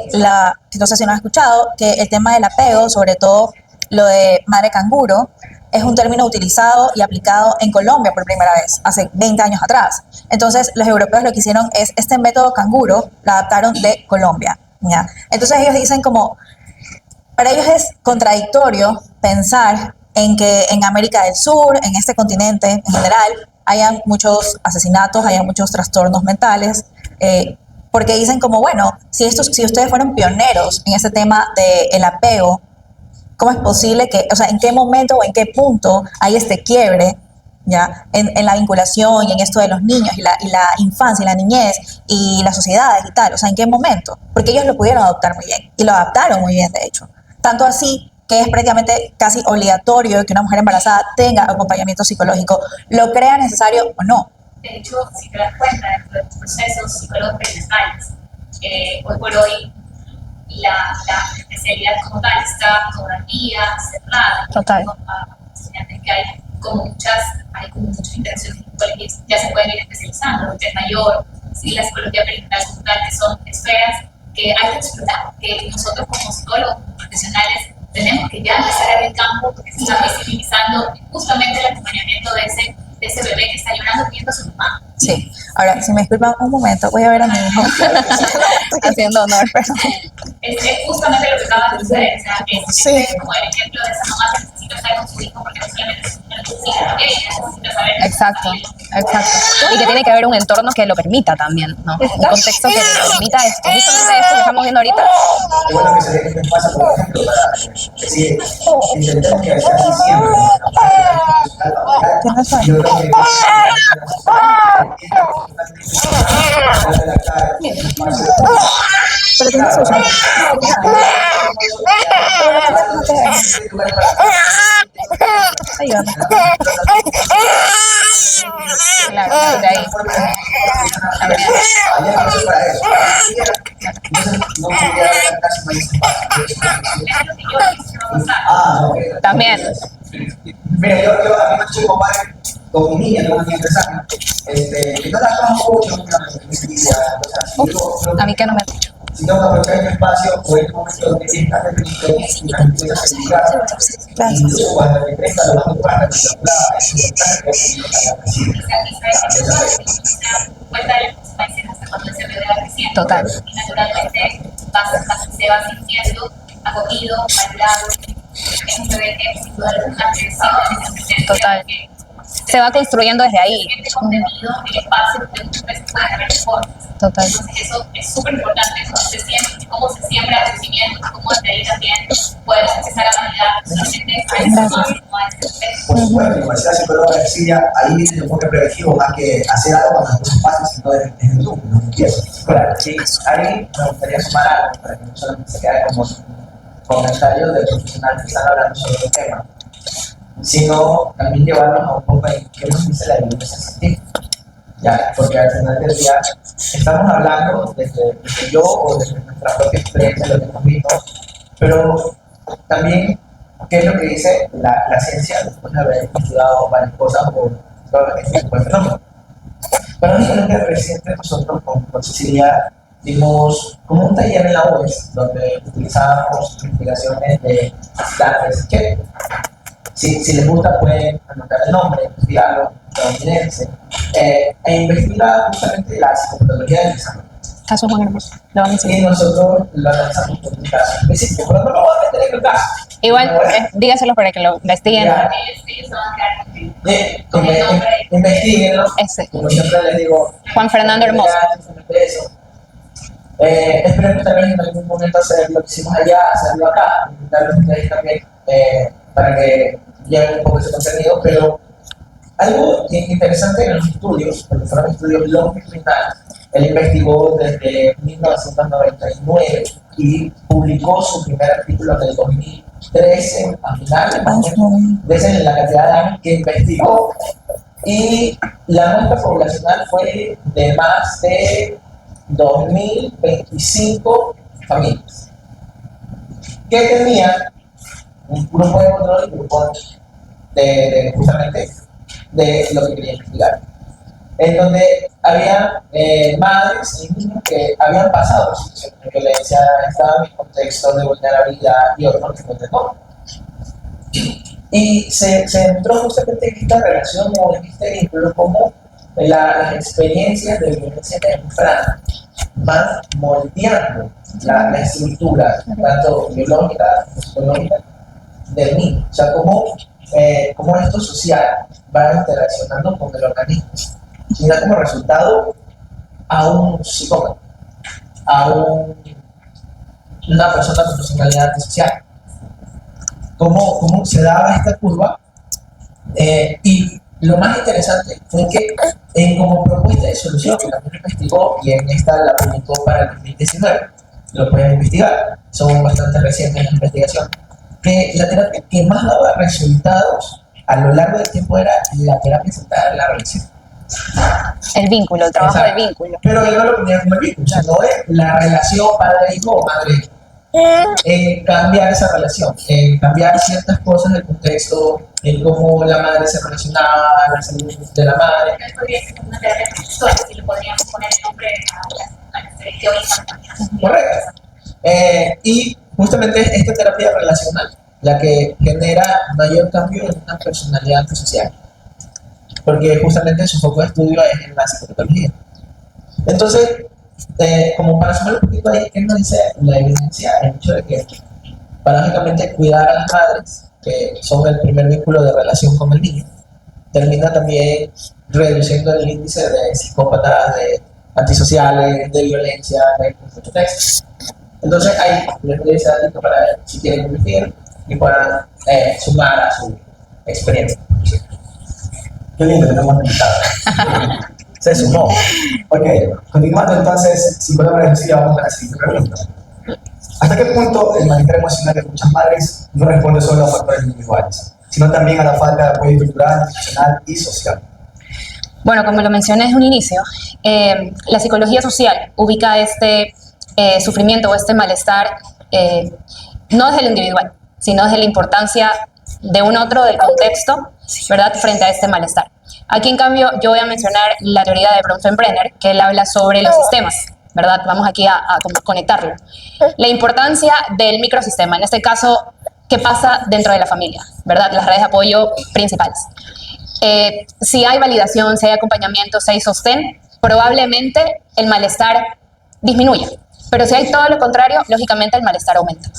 no sé si no has escuchado, que el tema del apego, sobre todo lo de madre canguro, es un término utilizado y aplicado en Colombia por primera vez, hace 20 años atrás. Entonces, los europeos lo que hicieron es este método canguro, lo adaptaron de Colombia, ¿ya? Entonces, ellos dicen como, para ellos es contradictorio pensar en que en América del Sur, en este continente en general, hayan muchos asesinatos, hayan muchos trastornos mentales, porque dicen como, bueno, si ustedes fueron pioneros en este tema del apego, ¿cómo es posible que, o sea, en qué momento o en qué punto hay este quiebre, ya, en la vinculación y en esto de los niños y la infancia y la niñez y las sociedades y tal? O sea, ¿en qué momento? Porque ellos lo pudieron adoptar muy bien y lo adaptaron muy bien, de hecho. Tanto así que es prácticamente casi obligatorio que una mujer embarazada tenga acompañamiento psicológico, lo crea necesario o no. De hecho, si te das cuenta, dentro de los procesos psicólogos perinatalles, hoy por hoy la especialidad como tal está todavía cerrada. Total. Que hay como muchas interacciones que ya se pueden ir especializando, que es mayor, sí, la psicología perinatal como tal, que son esferas que hay que explotar, que nosotros como psicólogos, como profesionales, tenemos que ya empezar a ver el campo, porque se está visibilizando justamente el acompañamiento de ese bebé que está llorando pidiendo a su mamá. Sí. Ahora, si me disculpan un momento, voy a ver a mi hijo haciendo honor, perdón. Es justamente lo que acaba de suceder, o sea, Sí. es como el ejemplo de esa mamá que necesita estar con su hijo porque no solamente necesita ella necesita saber. Exacto. Y que tiene que haber un entorno que lo permita también, ¿no? Un contexto que lo permita esto. Justamente esto que estamos viendo ahorita. Es bueno que se ve qué pasa, por ejemplo, para decir, intentemos que sea así siempre. Yo creo que Pero tiene sus ayúdame. Claro, de ahí. A ver. También. Mira, yo a mí me estuvo padre con mi niña, tengo una niña de 3 años, que no la conozco mucho, A mí que no me han dicho. si tengo que aprovechar el espacio o este momento donde está permitido y la empieza a seguridad, incluso cuando te crezca lo vas a buscar, Total. Y naturalmente se va sintiendo acogido, valorado. Es un bebé que sin duda alguna creció en esa presencia. Total. Se va construyendo desde ahí. Este contenido, el espacio donde muchas veces pueden haber formas. Total. Entonces eso es súper importante, cómo se siembra el crecimiento, cómo desde ahí también podemos empezar a validar solamente a ese más, no a ese aspecto. por supuesto, como decía la psicóloga Cecilia, ahí viene el enfoque preventivo más que hacer algo cuando las cosas pasan, sino desde el grupo, no empiezo. Claro, sí, ahí me gustaría sumar algo para que no solamente se quede como comentarios de profesionales que están hablando sobre el tema, sino también llevarnos a un poco en qué nos dice la evidencia científica. Ya, porque al final del día estamos hablando desde yo o desde nuestra propia experiencia, lo que hemos visto, pero también qué es lo que dice la ciencia después de haber estudiado varias cosas por todo este tipo de fenómenos. Pero únicamente reciente nosotros con Cecilia dimos como un taller en la UES donde utilizábamos investigaciones de Stanford que si les gusta pueden anotar el nombre, estudiarlo, estadounidense, e investigar justamente la psicopatología del desarrollo. Caso Juan Hermoso. Lo van a Y enseñar. nosotros lo analizamos por un caso específico, pero no lo voy a meter en el caso. Igual, dígaselo para que lo investiguen. Ya. Ellos se van a quedar con el nombre. Investíguenlo, Ese. como siempre les digo. Juan Fernando Hermoso. Eso. Esperemos también en algún momento hacer lo que hicimos allá, hacerlo acá, invitarlos a ustedes también para que lleven un poco ese contenido, pero algo interesante en los estudios, porque fueron estudios longitudinales, él investigó desde 1999 y publicó su primer artículo en el 2013, a finales, desde la cantidad de años que investigó, y la muestra poblacional fue de más de 2.025 familias que tenían un grupo de control y un grupo justamente de lo que quería investigar. En donde había madres y niños que habían pasado por situaciones de violencia, estaban en contextos de vulnerabilidad y otros que no de todo. Y se entró justamente en esta relación o en este vínculo como las experiencias de violencia temprana van moldeando la estructura, tanto biológica como psicológica, del niño. O sea, cómo esto social va interaccionando con el organismo. Y da como resultado a un psicópata, una persona con personalidad antisocial. Cómo se daba esta curva. Y lo más interesante fue que como propuesta de solución que también investigó, y en esta la publicó para el 2019, lo pueden investigar, son bastante recientes las investigaciones, que la terapia que más daba resultados a lo largo del tiempo era la terapia centrada en la relación. El vínculo, el trabajo Exacto. del vínculo. Pero él no lo ponía como el vínculo, o sea, no es la relación padre-hijo o madre-hijo. Cambiar esa relación, cambiar ciertas cosas del contexto, en cómo la madre se relacionaba, la salud de la madre. Entonces podría ser como una terapia sexual, si le podríamos poner el nombre a las teorías también. Correcto. Y justamente esta terapia relacional la que genera mayor cambio en una personalidad antisocial, porque justamente su foco de estudio es en la psicopatología. Entonces, como para sumar un poquito ahí, ¿qué nos dice la evidencia? El hecho de que, paradójicamente, cuidar a las madres, que son el primer vínculo de relación con el niño, termina también reduciendo el índice de psicópatas, de antisociales, de violencia, de contexto. Entonces, ahí les doy ese dato para si quieren investigar y puedan sumar a su experiencia. Qué lindo, tenemos invitado. Se sumó. Ok, continuando entonces, psicóloga reducida, vamos a la siguiente pregunta. ¿Hasta qué punto el malestar emocional de muchas madres no responde solo a factores individuales, sino también a la falta de apoyo estructural, institucional y social? Bueno, como lo mencioné desde un inicio, la psicología social ubica este sufrimiento o este malestar no desde lo individual, sino desde la importancia de un otro, del contexto, ¿verdad?, frente a este malestar. Aquí, en cambio, yo voy a mencionar la teoría de Bronfenbrenner, que él habla sobre los sistemas, ¿verdad? Vamos aquí a conectarlo. La importancia del microsistema, en este caso, ¿qué pasa dentro de la familia? ¿Verdad? Las redes de apoyo principales. Si hay validación, si hay acompañamiento, si hay sostén, probablemente el malestar disminuya. Pero si hay todo lo contrario, lógicamente el malestar aumenta.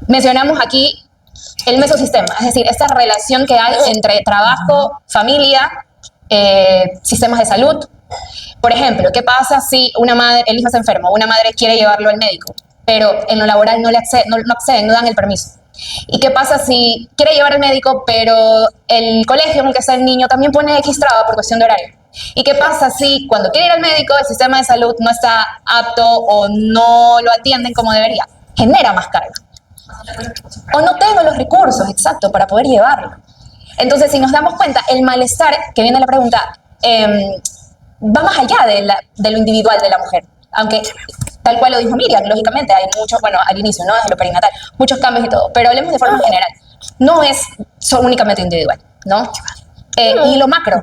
Mencionamos aquí el mesosistema, es decir, esta relación que hay entre trabajo, familia, sistemas de salud. Por ejemplo, ¿qué pasa si una madre, el hijo está enfermo, una madre quiere llevarlo al médico, pero en lo laboral no acceden, no dan el permiso? ¿Y qué pasa si quiere llevar al médico, pero el colegio en el que está el niño también pone X traba por cuestión de horario? ¿Y qué pasa si cuando quiere ir al médico el sistema de salud no está apto o no lo atienden como debería? Genera más carga. O no tengo los recursos, exacto, para poder llevarlo. Entonces, si nos damos cuenta, el malestar, que viene la pregunta, va más allá de lo individual de la mujer. Aunque, tal cual lo dijo Miriam, lógicamente hay muchos, bueno, al inicio, ¿no?, desde lo perinatal, muchos cambios y todo, pero hablemos de forma general. No es únicamente individual, ¿no? Y lo macro,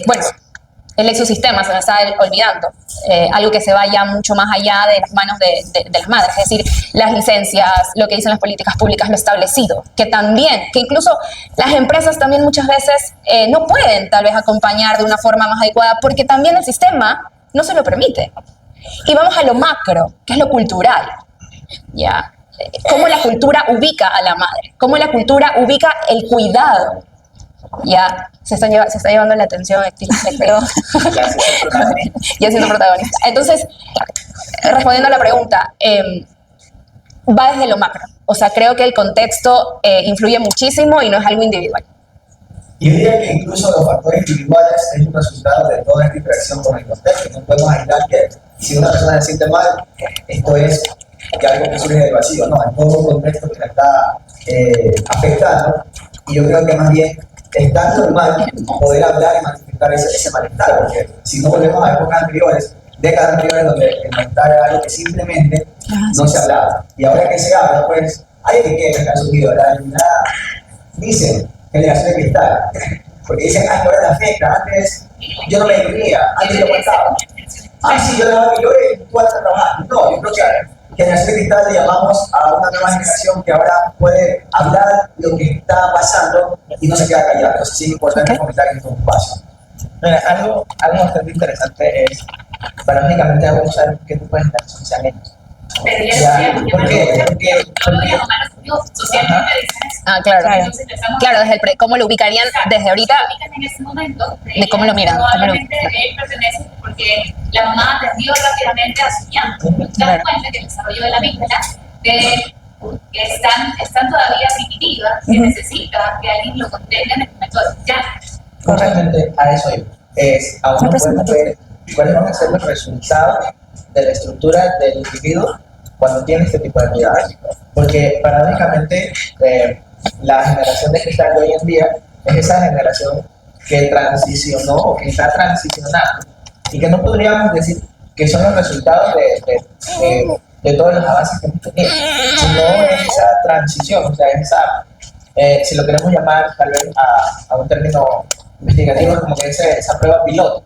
bueno, el exosistema se nos está olvidando, algo que se va ya mucho más allá de las manos de las madres, es decir, las licencias, lo que dicen las políticas públicas, lo establecido, que incluso las empresas también muchas veces no pueden tal vez acompañar de una forma más adecuada porque también el sistema no se lo permite. Y vamos a lo macro, que es lo cultural, ¿ya? Cómo la cultura ubica a la madre, cómo la cultura ubica el cuidado. Ya se está llevando la atención, perdón. Ya siendo protagonista. Entonces, respondiendo a la pregunta, va desde lo macro. O sea, creo que el contexto influye muchísimo y no es algo individual. Y diría que incluso los factores individuales es un resultado de toda esta interacción con el contexto. No podemos aislar que si una persona se siente mal, esto es que algo que surge del vacío, no, hay todo un contexto que la está afectando. Y yo creo que más bien es tan normal poder hablar y manifestar ese malestar, porque si no volvemos a épocas anteriores, décadas anteriores, donde el malestar era algo que simplemente no se hablaba. Y ahora que se habla, pues hay que ha surgido la dicen generación de cristal. Porque dicen, ay, ahora la afecta, antes yo no me creía, antes lo aguantaba. Ay, sí, yo dejaba que llore, tú vas a trabajar. No, yo creo que generación de cristal le llamamos a una nueva generación que ahora puede hablar lo que está pasando y no se queda callado. Entonces sí es importante comentar en estos espacios. Mira, algo bastante interesante es, paradójicamente, vamos a ver qué tipo de generación sean ellos. Pero ya Ya, decía, porque ¿por qué? yo lo voy a tomar los amigos socialmente dicen eso. Ah, claro. Entonces empezamos Claro, cómo lo ubicarían desde ahorita. en ese momento De cómo lo miran, cómo lo- probablemente él pertenece porque la mamá atendió rápidamente a su llanto. Te das Claro. cuenta que el desarrollo de la amígdala que están todavía primitivas, que necesita que alguien lo contenga en el momento de llanto. Justamente a eso iba. Es, aún no podemos ver cuáles van a ser los resultados de la estructura del individuo cuando tiene este tipo de cuidados. Porque paradójicamente la generación de cristal de hoy en día es esa generación que transicionó o que está transicionando y que no podríamos decir que son los resultados de todos los avances que hemos tenido, sino es esa transición, o sea, esa, si lo queremos llamar tal vez a un término investigativo, como que esa prueba piloto,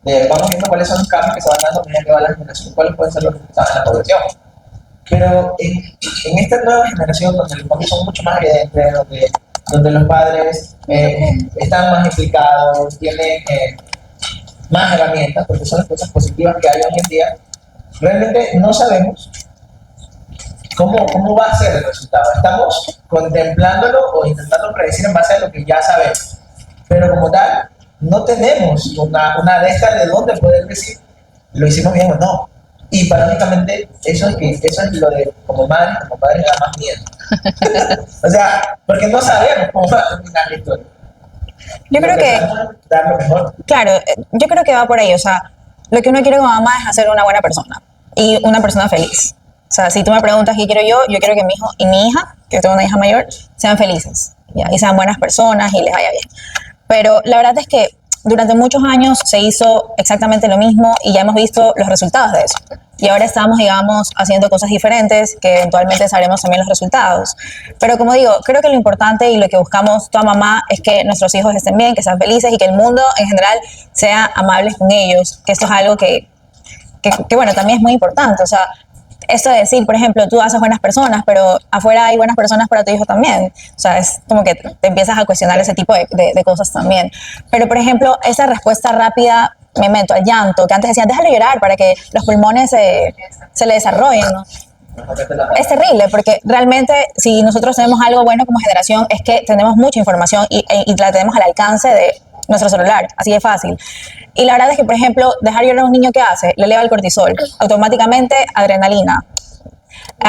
de vamos viendo cuáles son los cambios que se van dando a medida que va la generación, cuáles pueden ser los resultados en la población. Pero en esta nueva generación, donde los cambios son mucho más evidentes, donde los padres están más implicados, tienen más herramientas, porque son las cosas positivas que hay hoy en día, realmente no sabemos cómo va a ser el resultado. Estamos contemplándolo o intentando predecir en base a lo que ya sabemos. Pero como tal, no tenemos una de estas de dónde poder decir lo hicimos bien o no. Y paradójicamente eso es lo de como padres da más miedo. O sea, porque no sabemos cómo va a terminar la historia. Yo creo que, Dar lo mejor. claro, yo creo que va por ahí. O sea, lo que uno quiere como mamá es hacer una buena persona y una persona feliz. O sea, si tú me preguntas qué quiero yo quiero que mi hijo y mi hija, que yo tengo una hija mayor, sean felices, ¿ya? Y sean buenas personas y les vaya bien. Pero la verdad es que durante muchos años se hizo exactamente lo mismo y ya hemos visto los resultados de eso. Y ahora estamos, digamos, haciendo cosas diferentes que eventualmente sabremos también los resultados. Pero como digo, creo que lo importante y lo que buscamos toda mamá es que nuestros hijos estén bien, que sean felices y que el mundo en general sea amable con ellos, que esto es algo que bueno, también es muy importante. O sea, esto de decir, por ejemplo, tú haces buenas personas, pero afuera hay buenas personas para tu hijo también. O sea, es como que te empiezas a cuestionar ese tipo de cosas también. Pero, por ejemplo, esa respuesta rápida, me meto al llanto, que antes decían, déjalo llorar para que los pulmones se le desarrollen, ¿no? Es terrible porque realmente si nosotros tenemos algo bueno como generación es que tenemos mucha información y la tenemos al alcance de nuestro celular, así de fácil. Y la verdad es que, por ejemplo, dejar llorar a un niño, ¿qué hace? Le eleva el cortisol, automáticamente adrenalina,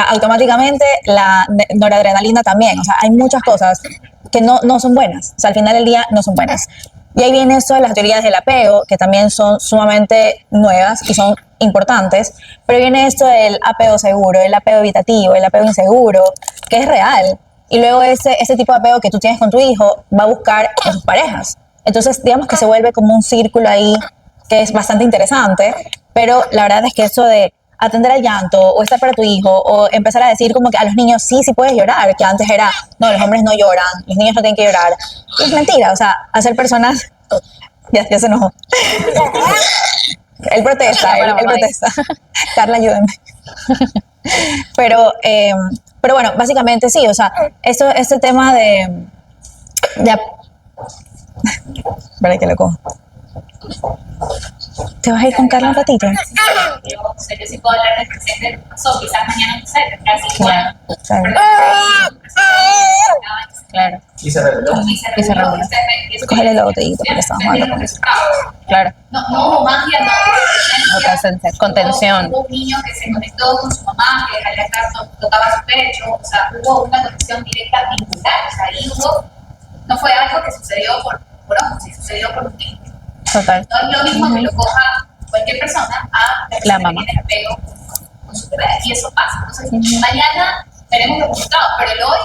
automáticamente la noradrenalina también. O sea, hay muchas cosas que no son buenas. O sea, al final del día no son buenas. Y ahí viene esto de las teorías del apego, que también son sumamente nuevas y son importantes, pero viene esto del apego seguro, el apego evitativo, el apego inseguro, que es real. Y luego ese tipo de apego que tú tienes con tu hijo va a buscar en sus parejas. Entonces, digamos que se vuelve como un círculo ahí que es bastante interesante, pero la verdad es que eso de atender al llanto o estar para tu hijo o empezar a decir como que a los niños sí puedes llorar, que antes era, no, los hombres no lloran, los niños no tienen que llorar. Y es mentira, o sea, hacer personas... Ya se enojó. Él protesta, él protesta. Carla, ayúdenme. Pero bueno, básicamente sí, o sea, este tema de Vale, que lo cojo. ¿Te vas a ir con Carla un ratito? Yo sí puedo hablar del presente, de lo que pasó, quizás mañana no sé, tendrá 5 años. Claro. Y se reveló. Y se reveló. Cógele la botellita porque estamos hablando con eso. Claro. No hubo magia, no Otra esencia, contención. Hubo un niño que se conectó con su mamá, que al estar tocaba su pecho, o sea, hubo una conexión directa vincular, o sea, ahí no fue algo que sucedió por ojos, sí sucedió por un tiempo. Total. No es lo mismo que lo coja cualquier persona a La mamá. que tiene apego con su bebé, y eso pasa. Entonces, mañana veremos los resultados, pero el hoy,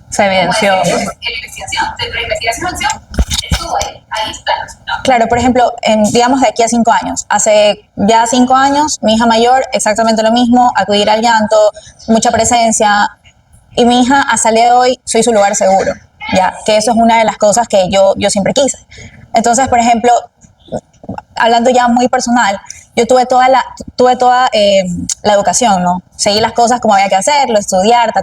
Se evidenció. como es la investigación, dentro de la investigación estuvo ahí está el resultado. Claro, por ejemplo, digamos de aquí a 5 años. Hace ya 5 años, mi hija mayor, exactamente lo mismo, acudir al llanto, mucha presencia. Y mi hija, hasta el día de hoy, soy su lugar seguro. ya, que eso es una de las cosas que yo siempre quise. Entonces, por ejemplo, hablando ya muy personal, yo tuve toda la educación, ¿no? Seguí las cosas como había que hacerlo, estudiar,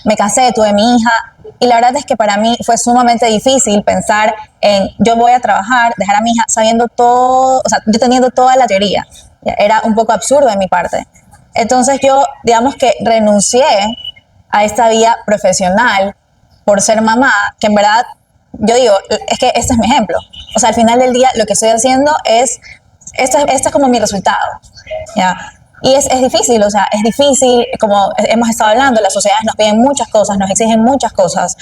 me casé, tuve mi hija, y la verdad es que para mí fue sumamente difícil pensar en yo voy a trabajar, dejar a mi hija sabiendo todo, o sea, yo teniendo toda la teoría. Ya, era un poco absurdo de mi parte. Entonces yo, digamos que renuncié a esta vida profesional por ser mamá, que en verdad, yo digo, es que este es mi ejemplo. O sea, al final del día lo que estoy haciendo es, este es como mi resultado, ¿ya? Y es difícil, o sea, es difícil, como hemos estado hablando, las sociedades nos piden muchas cosas, nos exigen muchas cosas,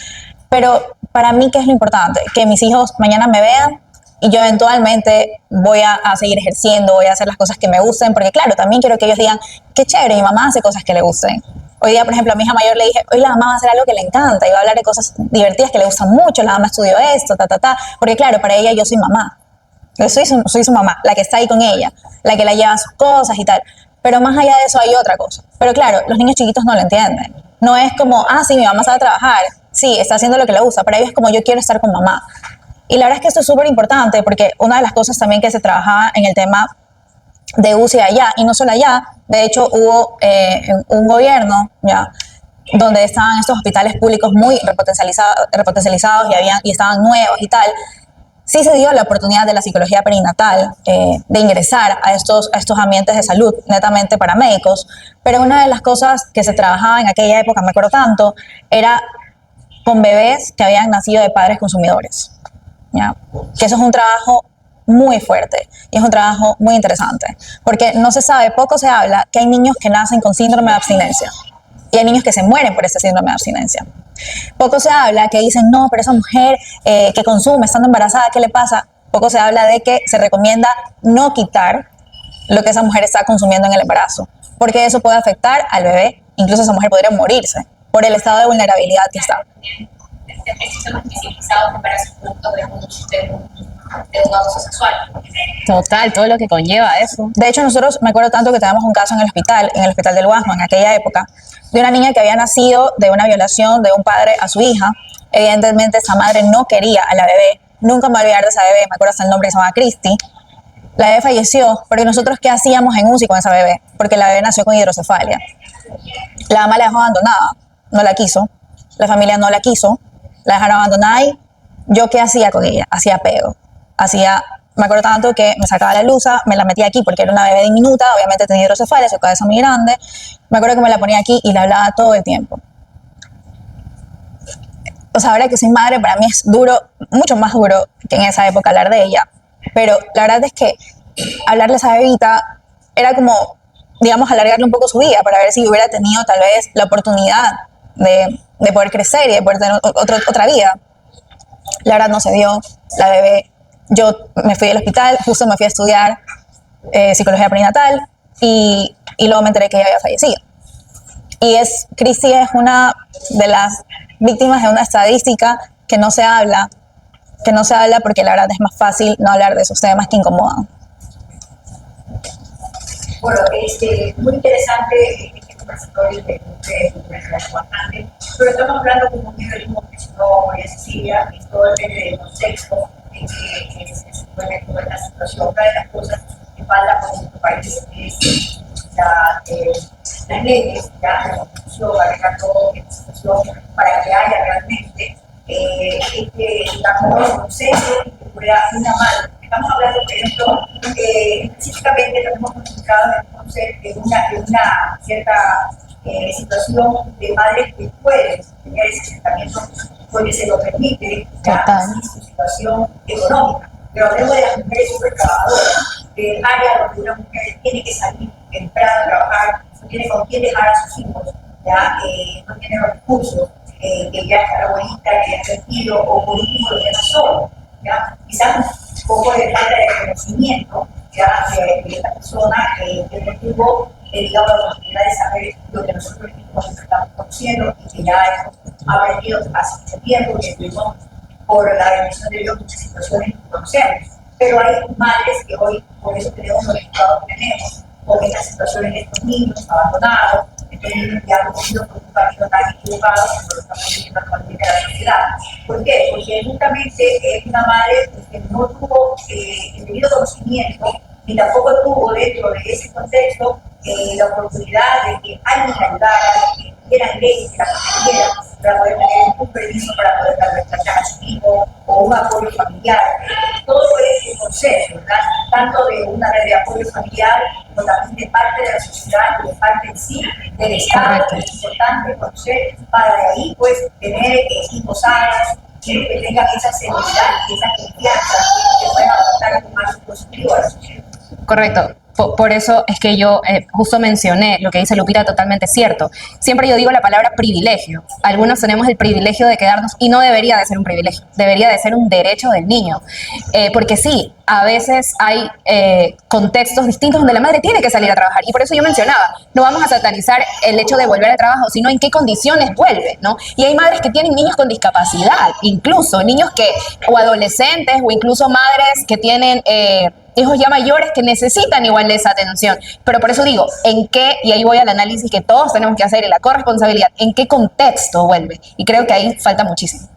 pero para mí, ¿qué es lo importante? Que mis hijos mañana me vean y yo eventualmente voy a seguir ejerciendo, voy a hacer las cosas que me gusten, porque claro, también quiero que ellos digan, qué chévere, mi mamá hace cosas que le gusten. Hoy día, por ejemplo, a mi hija mayor le dije, hoy la mamá va a hacer algo que le encanta y va a hablar de cosas divertidas que le gustan mucho, la mamá estudió esto, porque claro, para ella yo soy mamá. Yo soy su mamá, la que está ahí con ella, la que la lleva a sus cosas y tal. Pero más allá de eso hay otra cosa. Pero claro, los niños chiquitos no lo entienden. No es como, sí, mi mamá sabe trabajar, sí, está haciendo lo que le gusta. Para ellos es como, yo quiero estar con mamá. Y la verdad es que esto es súper importante porque una de las cosas también que se trabajaba en el tema de UCI allá, y no solo allá, de hecho hubo un gobierno, ya, donde estaban estos hospitales públicos muy repotencializados y estaban nuevos y tal. Sí se dio la oportunidad de la psicología perinatal de ingresar a estos ambientes de salud netamente para médicos, pero una de las cosas que se trabajaba en aquella época, me acuerdo tanto, era con bebés que habían nacido de padres consumidores, ¿ya? Que eso es un trabajo muy fuerte y es un trabajo muy interesante, porque no se sabe, poco se habla que hay niños que nacen con síndrome de abstinencia y hay niños que se mueren por ese síndrome de abstinencia. Poco se habla que dicen, no, pero esa mujer que consume estando embarazada, ¿qué le pasa? Poco se habla de que se recomienda no quitar lo que esa mujer está consumiendo en el embarazo, porque eso puede afectar al bebé, incluso esa mujer podría morirse por el estado de vulnerabilidad que está. Estos temas especializados para sus productos de un abuso sexual. Total, todo lo que conlleva eso. De hecho, nosotros, me acuerdo tanto que tenemos un caso en el hospital del Guasmo, en aquella época, de una niña que había nacido de una violación de un padre a su hija. Evidentemente, esa madre no quería a la bebé. Nunca me voy a olvidar de esa bebé, me acuerdo hasta el nombre, que se llamaba Christy. La bebé falleció, porque nosotros, ¿qué hacíamos en UCI con esa bebé? Porque la bebé nació con hidrocefalia. La mamá la dejó abandonada, no la quiso. La familia no la quiso, la dejaron abandonada y yo, ¿qué hacía con ella? Hacía pedo. Me acuerdo tanto que me sacaba la luza, me la metía aquí porque era una bebé diminuta, obviamente tenía hidrocefalia, su cabeza muy grande. Me acuerdo que me la ponía aquí y la hablaba todo el tiempo. O sea, ahora que soy madre, para mí es duro, mucho más duro que en esa época hablar de ella. Pero la verdad es que hablarle a esa bebita era como, digamos, alargarle un poco su vida para ver si hubiera tenido tal vez la oportunidad de poder crecer y de poder tener otra vida. La verdad no se dio. La bebé, yo me fui del hospital, justo me fui a estudiar psicología perinatal y luego me enteré que ella había fallecido. Y Christy es una de las víctimas de una estadística que no se habla porque la verdad es más fácil no hablar de esos temas que incomodan. Bueno, muy interesante este conversatorio que bastante, pero estamos hablando como un nivelismo que mencionó María Cecilia, y todo depende del contexto en que se encuentra toda esta situación. Una de las cosas que falta por nuestro país es las leyes, la constitución, arreglar todo en esta situación para que haya realmente un consenso y que pueda una madre. Estamos hablando, por ejemplo, específicamente nos hemos concentrado en una cierta situación de madres que pueden tener ese tratamiento porque se lo permite su situación económica. Pero hablemos de las mujeres súper trabajadoras, del área donde una mujer tiene que salir temprano a trabajar, no tiene con quién dejar a sus hijos, no tiene los recursos, que ya está la abuelita, que ya ha sentido, o por último lo deja solo. Quizás un poco de falta de conocimiento de esta persona que no tuvo, digamos, la oportunidad de saber lo que nosotros estamos conociendo y que ya hemos aprendido hace mucho tiempo, que tuvimos por la bendición de Dios muchas situaciones que conocemos. Pero hay madres que hoy, por eso tenemos los resultados que tenemos, con estas situaciones de estos niños abandonados, de niños ya conocidos por un camino tan equivocado como lo estamos viviendo actualmente en la sociedad. ¿Por qué? Porque justamente es una madre que no tuvo el debido conocimiento ni tampoco tuvo dentro de ese contexto la oportunidad de que alguien la ayudara, de que hubieran leyes que la protegieran para poder tener un permiso para poder tal vez tratar a su hijo o un apoyo familiar. Todo ese proceso, ¿verdad? Tanto de una red de apoyo familiar como también de parte de la sociedad y de parte en sí del Estado. Es importante conocer para de ahí pues tener hijos sanos, que tengan esa seguridad y esa confianza que puedan aportar un más positivo a la sociedad. Correcto. Por eso es que yo justo mencioné lo que dice Lupita, totalmente cierto. Siempre yo digo la palabra privilegio. Algunos tenemos el privilegio de quedarnos y no debería de ser un privilegio, debería de ser un derecho del niño. Porque sí, a veces hay contextos distintos donde la madre tiene que salir a trabajar y por eso yo mencionaba, no vamos a satanizar el hecho de volver al trabajo, sino en qué condiciones vuelve, ¿no? Y hay madres que tienen niños con discapacidad, incluso niños que, o adolescentes, o incluso madres que tienen hijos ya mayores que necesitan igual de esa atención. Pero por eso digo, ¿en qué? Y ahí voy al análisis que todos tenemos que hacer y la corresponsabilidad, ¿en qué contexto vuelve? Y creo que ahí falta muchísimo.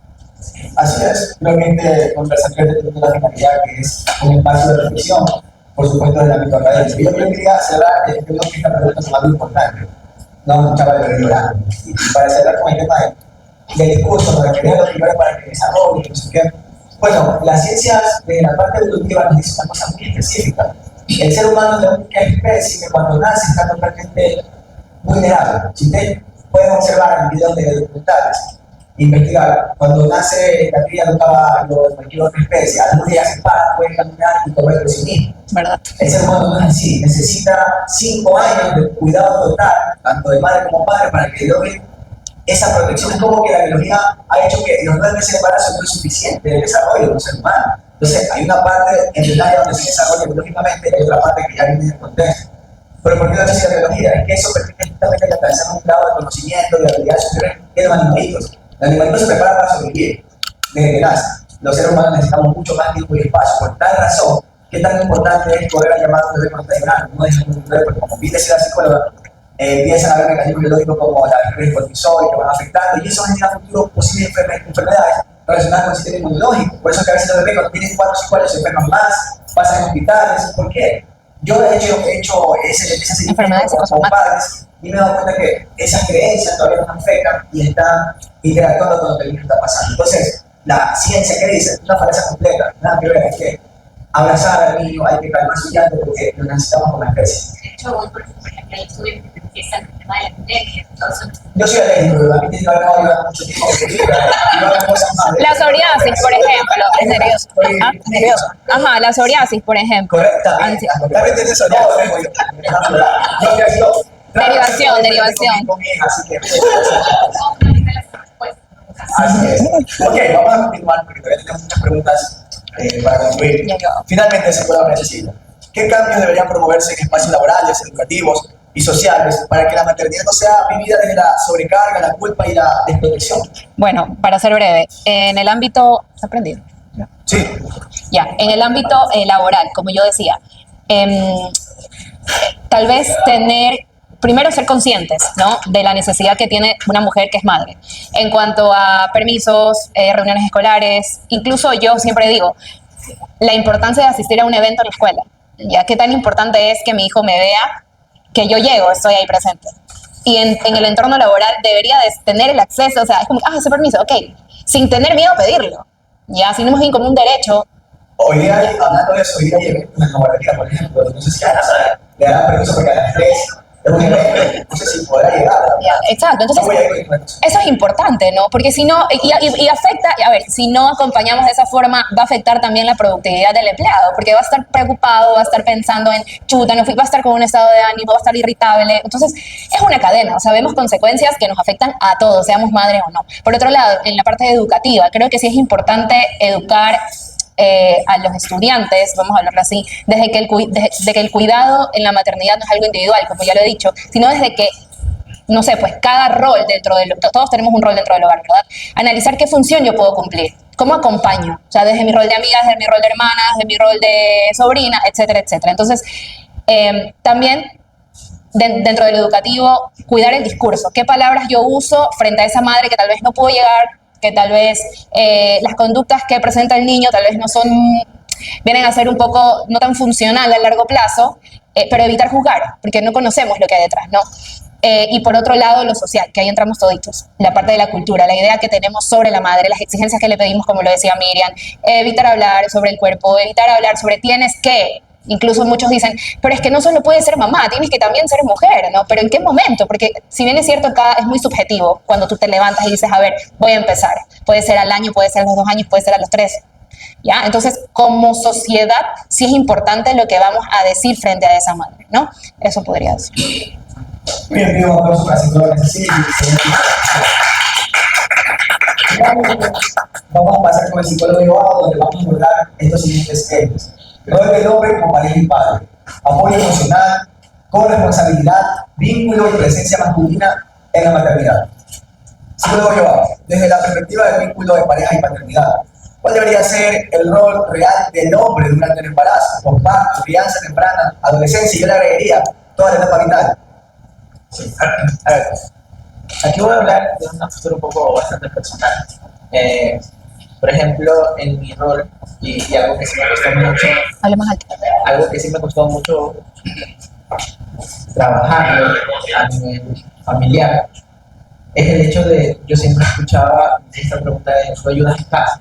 Así es, creo que este conversatorio tiene una finalidad que es un espacio de reflexión, por supuesto, del ámbito académico. Yo quería cerrar, creo que esta pregunta es algo importante, no mucha vez llorando. Y para cerrar con el tema del discurso, para que vean los primeros para que desarrollen, no sé qué. Bueno, las ciencias de la parte evolutiva nos dicen una cosa muy específica. El ser humano es la única especie que cuando nace está totalmente vulnerable. Si ustedes pueden observar en videos de documentales, investigar, cuando nace la cría de un caballo o cualquier otra especie, algunos días se para, pueden caminar y correr por sí mismo. ¿Verdad? El ser humano no es así, necesita 5 años de cuidado total, tanto de madre como padre, para que logre esa protección. Es como que la biología ha hecho que los 9 meses de embarazo no es suficiente del desarrollo de un ser humano. Entonces, hay una parte embrionaria donde se desarrolla biológicamente y hay otra parte que ya viene del contexto. Pero ¿por qué no dice la biología? Es que eso permite justamente alcanzar un grado de conocimiento, de habilidad superior que los animalitos. Los animalitos se preparan para sobrevivir desde que nacen. Los seres humanos necesitamos mucho más tiempo y espacio. Por tal razón, ¿qué tan importante es poder llamar a un bebé cuando está llorando? No es un bebé, porque como bien decía la psicóloga, empiezan a haber mecanismos biológicos como la de cortisol que van afectando y eso genera futuros posibles enfermedades relacionadas con el sistema inmunológico. Por eso que a veces los bebés cuando tienen 4 o 5 años se enferman más, pasan en hospitales. ¿Por qué? Yo he hecho ese enfermedades como padres y me he dado cuenta que esas creencias todavía nos afectan y están interactuando con lo que el niño está pasando. Entonces, la ciencia que dice, es una falacia completa, nada que ver, es que abrazar al niño, hay que calmar su llanto porque lo necesitamos como especie. De hecho, hoy, por ejemplo, hay estudios que empiezan el tema de la pandemia. Entonces, Yo soy alérgico, pero a mí tiene que haber llevar mucho tiempo que cosas más. La psoriasis, por ejemplo, es nervioso. ¿Ah? Nervioso. Ajá, la psoriasis, por ejemplo. Correctamente. También tiene eso, no, Derivación. Así que. complementa las respuestas. Así es. Ok, vamos a continuar porque todavía tenemos muchas preguntas para concluir. Ya quedó. Finalmente, se puede necesitar. ¿Qué cambios deberían promoverse en espacios laborales, educativos y sociales para que la maternidad no sea vivida desde la sobrecarga, la culpa y la desprotección? Bueno, para ser breve, en el ámbito... ¿Se ha aprendido? Sí. Ya, en el ámbito laboral, como yo decía, tal vez primero ser conscientes, ¿no?, de la necesidad que tiene una mujer que es madre. En cuanto a permisos, reuniones escolares, incluso yo siempre digo, la importancia de asistir a un evento en la escuela. Ya, qué tan importante es que mi hijo me vea, que yo llego, estoy ahí presente. Y en el entorno laboral debería de tener el acceso, o sea, es como, ese permiso, ok, sin tener miedo a pedirlo. Ya, si no más bien como un derecho. Hoy día, hablando de eso, hoy día hay eventos en la guardería, por ejemplo, no sé si le dan permiso porque a las 3 es un evento, no sé si podrá llegar. Ya, exacto, entonces No voy a ir con eso. eso es importante, ¿no? Porque si no, y afecta, a ver, si no acompañamos de esa forma, va a afectar también la productividad del empleado, porque va a estar preocupado, va a estar pensando en, chuta, no fui, va a estar con un estado de ánimo, va a estar irritable. Entonces, es una cadena, o sea, vemos consecuencias que nos afectan a todos, seamos madres o no. Por otro lado, en la parte educativa, creo que sí es importante educar a los estudiantes, vamos a hablarlo así, desde que el cuidado en la maternidad no es algo individual, como ya lo he dicho, sino desde que, no sé, pues cada rol todos tenemos un rol dentro del hogar, ¿verdad? Analizar qué función yo puedo cumplir, cómo acompaño, o sea, desde mi rol de amiga, desde mi rol de hermana, desde mi rol de sobrina, etcétera, etcétera. Entonces, también dentro del educativo, cuidar el discurso. ¿Qué palabras yo uso frente a esa madre que tal vez no pudo llegar, que tal vez las conductas que presenta el niño tal vez no son, vienen a ser un poco no tan funcional a largo plazo, pero evitar juzgar, porque no conocemos lo que hay detrás, ¿no? Y por otro lado, lo social, que ahí entramos toditos, la parte de la cultura, la idea que tenemos sobre la madre, las exigencias que le pedimos, como lo decía Miriam, evitar hablar sobre el cuerpo, evitar hablar sobre tienes que, incluso muchos dicen, pero es que no solo puedes ser mamá, tienes que también ser mujer, ¿no? Pero ¿en qué momento? Porque si bien es cierto, acá es muy subjetivo cuando tú te levantas y dices, a ver, voy a empezar. Puede ser al año, puede ser a los 2 años, puede ser a los 3. ¿Ya? Entonces, como sociedad, sí es importante lo que vamos a decir frente a esa madre, ¿no? Eso podría decir. Bien, pido un aplauso para la psicóloga Cecilia. Vamos a pasar con el psicólogo Joao, donde vamos a abordar estos siguientes temas. Rol del hombre como pareja y padre, apoyo emocional, corresponsabilidad, vínculo y presencia masculina en la maternidad. Psicólogo Joao, desde la perspectiva del vínculo de pareja y paternidad, ¿cuál debería ser el rol real del hombre durante el embarazo, posparto, crianza temprana, adolescencia? Y yo le agregaría toda la etapa vital. Sí. A ver, aquí voy a hablar de una postura un poco bastante personal. Por ejemplo, en mi rol, y algo que sí me costó mucho, Hable más alto. algo que sí me costó mucho trabajarlo a nivel familiar, es el hecho de, yo siempre escuchaba esta pregunta de, ¿tú ayudas en casa?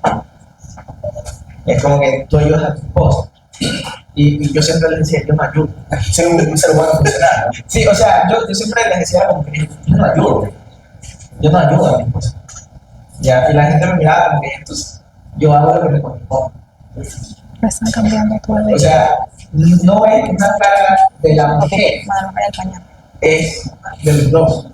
Es como que tú ayudas a tu esposa. Y yo siempre les decía, yo no ayudo. Soy un ser humano funcional, ¿no? Sí, o sea, yo siempre les decía como que yo no ayudo. Yo no ayudo a mi esposa. Ya, y la gente me miraba como que entonces yo hago lo que me corresponde. Me están cambiando todo el O sea, no es una carga de la mujer, el pañal. es de los dos.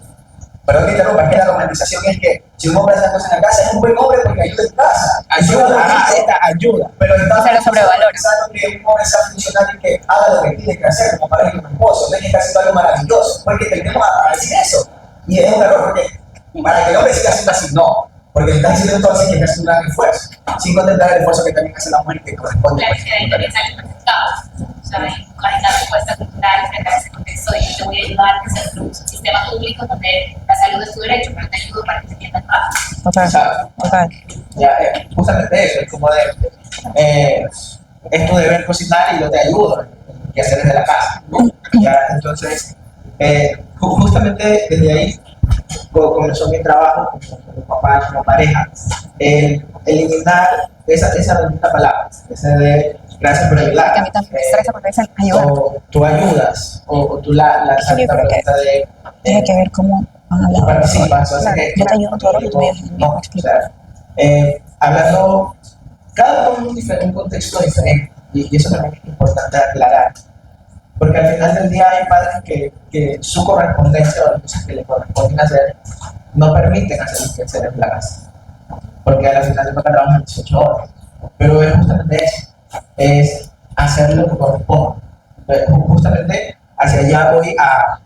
Perdón que interrumpa, es que la romantización es que si un hombre hace las cosas en la casa, es un buen hombre porque ayuda en casa. Ayuda. Pero entonces Se lo sobrevalora. pensando que un hombre sea funcional y que haga lo que tiene que hacer como pareja y como esposo, no es que está haciendo algo maravilloso, porque tendemos a decir eso. Y es un error porque para que el hombre siga haciendo así, no. Porque le estás diciendo entonces que hace un gran esfuerzo, sin contemplar el esfuerzo que también hace la mujer que corresponde. Claro, es que de ahí también sale el resultado. O sea, hay una respuesta cultural frente a ese contexto de yo te voy a ayudar a ser un sistema público donde la salud es tu derecho, pero te ayudo para que te sientas en paz. Total, ¿Sabes? total. Ya, justamente eso, es como de, es tu deber cocinar y yo te ayudo y hacer desde la casa, ¿no? Ya, entonces, justamente desde ahí comenzó mi trabajo como papá, como pareja, eliminar esa bendita palabra, esa de gracias por ayudar. Que a mí también me estresa porque dicen ayuda. O tú ayudas, o tú la Yo creo que pregunta de Tiene que ver cómo han tú hablado. participas, o sea que Yo te ayudo en todo lo que tú me digas. no, o sea, hablando, cada uno en un contexto diferente, y eso también es importante aclarar, porque al final del día hay padres que su correspondencia o las cosas que le corresponden hacer no permiten hacer lo que hacer en la casa, porque al final de cuentas trabajan 18 horas, pero es justamente eso, es hacer lo que corresponde. Entonces, justamente hacia allá voy a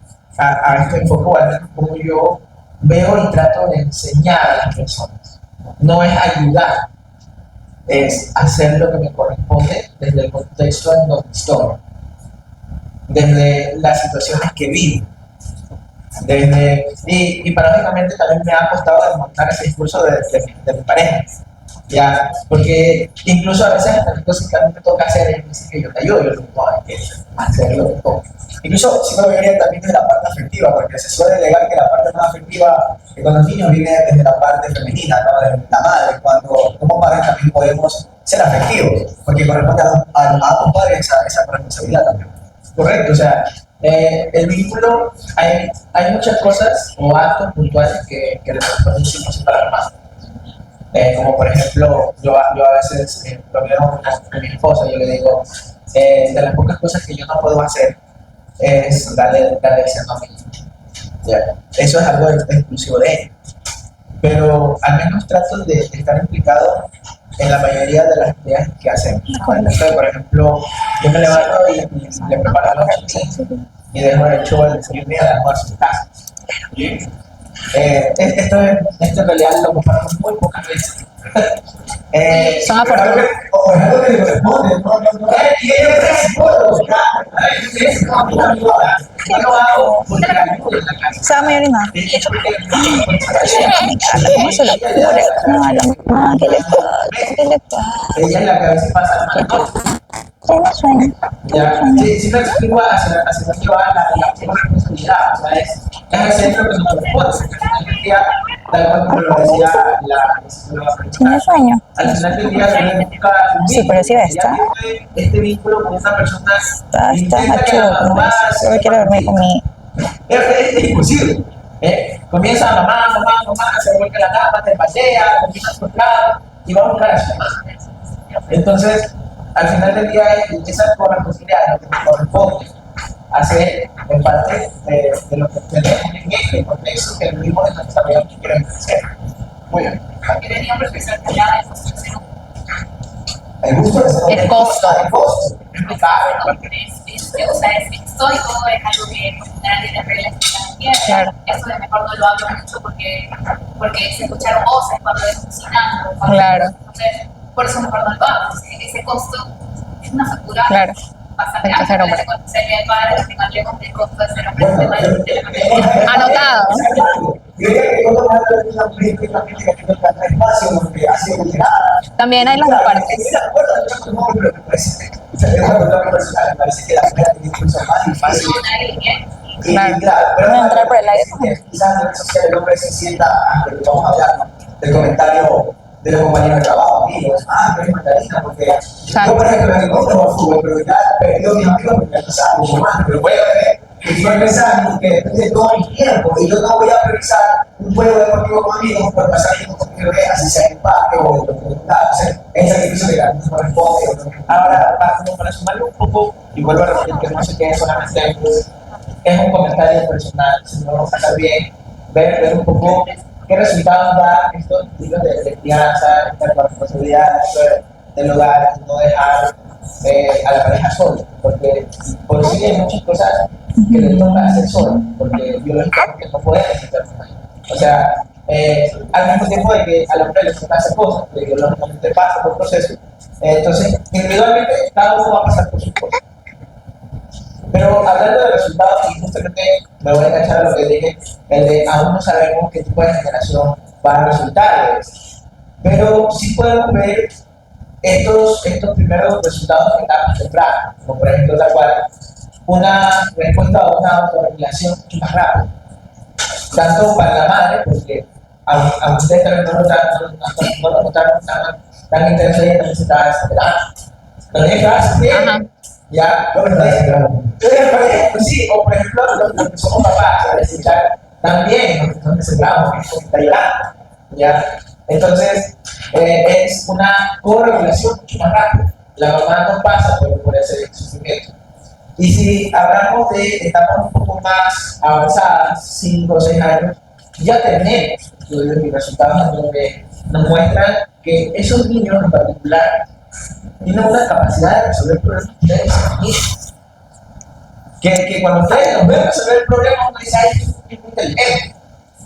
este enfoque, o al menos como yo veo y trato de enseñar a las personas. No es ayudar, es hacer lo que me corresponde desde el contexto en donde estoy, desde las situaciones que vivo. Y paradójicamente también me ha costado desmontar ese discurso de mi pareja. Ya, porque incluso a veces las cosas que a mí me toca hacer, ellos me dicen que yo te ayudo, yo les digo, no, hay que hacer lo que toca. Incluso sí me viene también desde la parte afectiva, porque se suele alegar que la parte más afectiva con los niños viene desde la parte femenina, ¿no? De la madre, cuando como padres también podemos ser afectivos, porque corresponde a ambos padres esa responsabilidad también. Correcto, o sea, el vínculo, hay muchas cosas o actos puntuales que le corresponden 100% a la hermana. Como por ejemplo, yo a veces lo veo con mi esposa, yo le digo, de las pocas cosas que yo no puedo hacer es darle diciendo a mi hijo. Ya, eso es algo exclusivo de ella. Pero al menos trato de estar implicado en la mayoría de las actividades que hacemos. Entonces, por ejemplo, yo me levanto y le preparo la noche y dejo hecho el desayuno y el almuerzo en casa. Esto en realidad lo comparto muy pocas veces, Son afortunados. O es algo que le corresponde, no. Y ellos es psicólogo, yo lo hago porque la ayudo en la casa. Se va a morir nada. ¿Cómo se le ocurre? No, la mamá, ¿qué le pasa? ¿Qué le pasa? Ella en la cabeza pasa mal. Tengo sueño. Ya, sí me explico hacia llevar la responsabilidad, o sea, es el centro que nos corresponde. Al final del día, tal cual como lo decía la psicóloga, ¿Tiene sueño? al final del día tenemos que buscar un Sí, pero sí ves, vínculo. está. Ya tiene este vínculo con esta persona. Está intenta que la machudo, como mamá es. Solo quiere dormir conmigo. es imposible. Comienza mamá, se vuelve la cama, te patea, comienza a soplar y va a buscar a su mamá. Entonces, al final del día, esa corresponsabilidad lo que nos corresponde hacer en parte de lo que tenemos en este contexto que vivimos en nuestra vida que queremos hacer. Muy bien. Aquí venía un profesor que hablaba de construcción. El gusto es El costo. El costo. O sea, es estoico, es algo que por general tiene reglas que se entienden. Claro. Eso de mejor no lo hablo mucho porque se escucharon voces cuando ves cocinando. Claro. Entonces, por eso mejor no lo hablo. Ese costo es una factura Claro. bastante Hay que hacer alta. hombre. Sería el padre que hablemos del costo de ser hombre de la materia. Anotado. Yo diría que cuando más de una mujer que también tiene que tener espacio donde ha sido vulnerada. También hay las dos partes. Estoy de acuerdo, yo no, pero me parece, es una cuestión personal, me parece que la mujer tiene incluso más difícil. Y Claro. claro, pero Voy a entrar por el aire. quizás en redes sociales el hombre se sienta, ante lo que vamos a hablar, ¿no? Del comentario de los compañeros de trabajo, amigos, pero es Magdalena, porque yo, por ejemplo, me gusta el fútbol, pero ya he perdido mis amigos porque ya saben mucho más, pero voy a ver que estoy pensando que depende de todo mi tiempo y yo no voy a priorizar un juego deportivo con amigos por pasar tiempo con mi bebé, así sea en un parque o en lo que sea, es el sacrificio que la gente corresponde. Ahora, para sumarlo un poco, y vuelvo a repetir que no se quede solamente es un comentario personal, sino vamos a sacar bien, ver un poco qué resultados da estos tipos de crianza, esta responsabilidad del hogar, no dejar a la pareja sola, porque por sí hay muchas cosas que le toca hacer sola, porque biológicamente no podemos hacer más. O sea, al mismo tiempo de que a la mujer le toca hacer cosas, que biológicamente pasa por procesos, entonces individualmente cada uno va a pasar por sus cosas. Pero hablando de resultados, y justamente me voy a enganchar a lo que dije, el de aún no sabemos qué tipo de generación va a resultar de esto. Pero sí podemos ver estos primeros resultados en etapas tempranas, como por ejemplo tal cual una respuesta a una autorregulación mucho más rápida. Tanto para la madre, porque aunque ustedes también no lo notaron tan intenso, ella también se estaba desesperando. Pero ella estaba sintiendo. Ya, sí, o por ejemplo, los que somos papás, al escuchar también nos desesperamos, porque está llorando, ya. Entonces, es una correlación mucho más rápida. La mamá no pasa por ese sufrimiento. Y si hablamos de etapas un poco más avanzadas, 5 o 6 años, ya tenemos estudios y resultados donde nos muestran que esos niños en particular tienen una capacidad de resolver problemas ustedes mismos. Que cuando ustedes nos ven resolver el problema, uno dice, ay, es muy inteligente.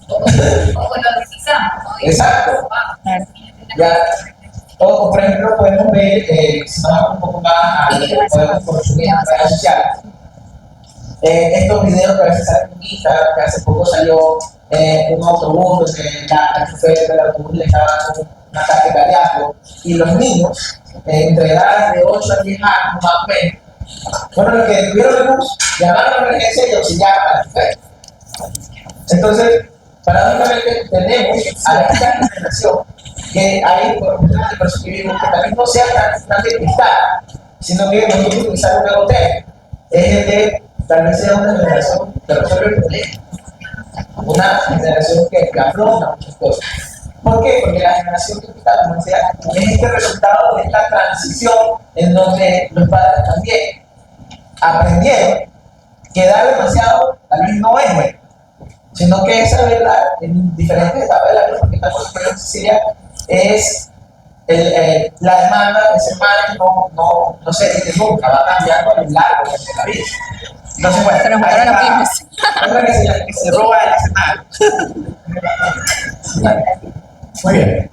O lo deslizamos, ¿no? Exacto. Ya. O, por ejemplo, podemos ver, si nos vamos un poco más a lo que podemos consumir en redes sociales. Estos videos que a veces salen en Instagram, que hace poco salió un autobús donde la chofer del autobús le estaba dando un ataque cardíaco y los niños, entre edades de 8 a 10 años más o menos, fueron los que tuvieron la luz, llamaron a la emergencia y auxiliaron a la chofer. Entonces, paradójicamente tenemos a esta generación que hay por eso que vivimos, que también no sea tan de cristal, sino que no hay que utilizar una botella. Es el de tal vez sea una generación que resuelve el problema, una generación que afronta muchas cosas. ¿Por qué? Porque la generación que está, como decía, es este resultado de esta transición en donde los padres también aprendieron que dar demasiado tal vez no es bueno, sino que esa verdad en diferentes etapas de la vida, porque esta cosa en Sicilia es la demanda de ser madre no se dice nunca, va cambiando a lo largo de la vida. Entonces, bueno, Se nos juntaron los hijos. otra que se roba el escenario. Muy bien.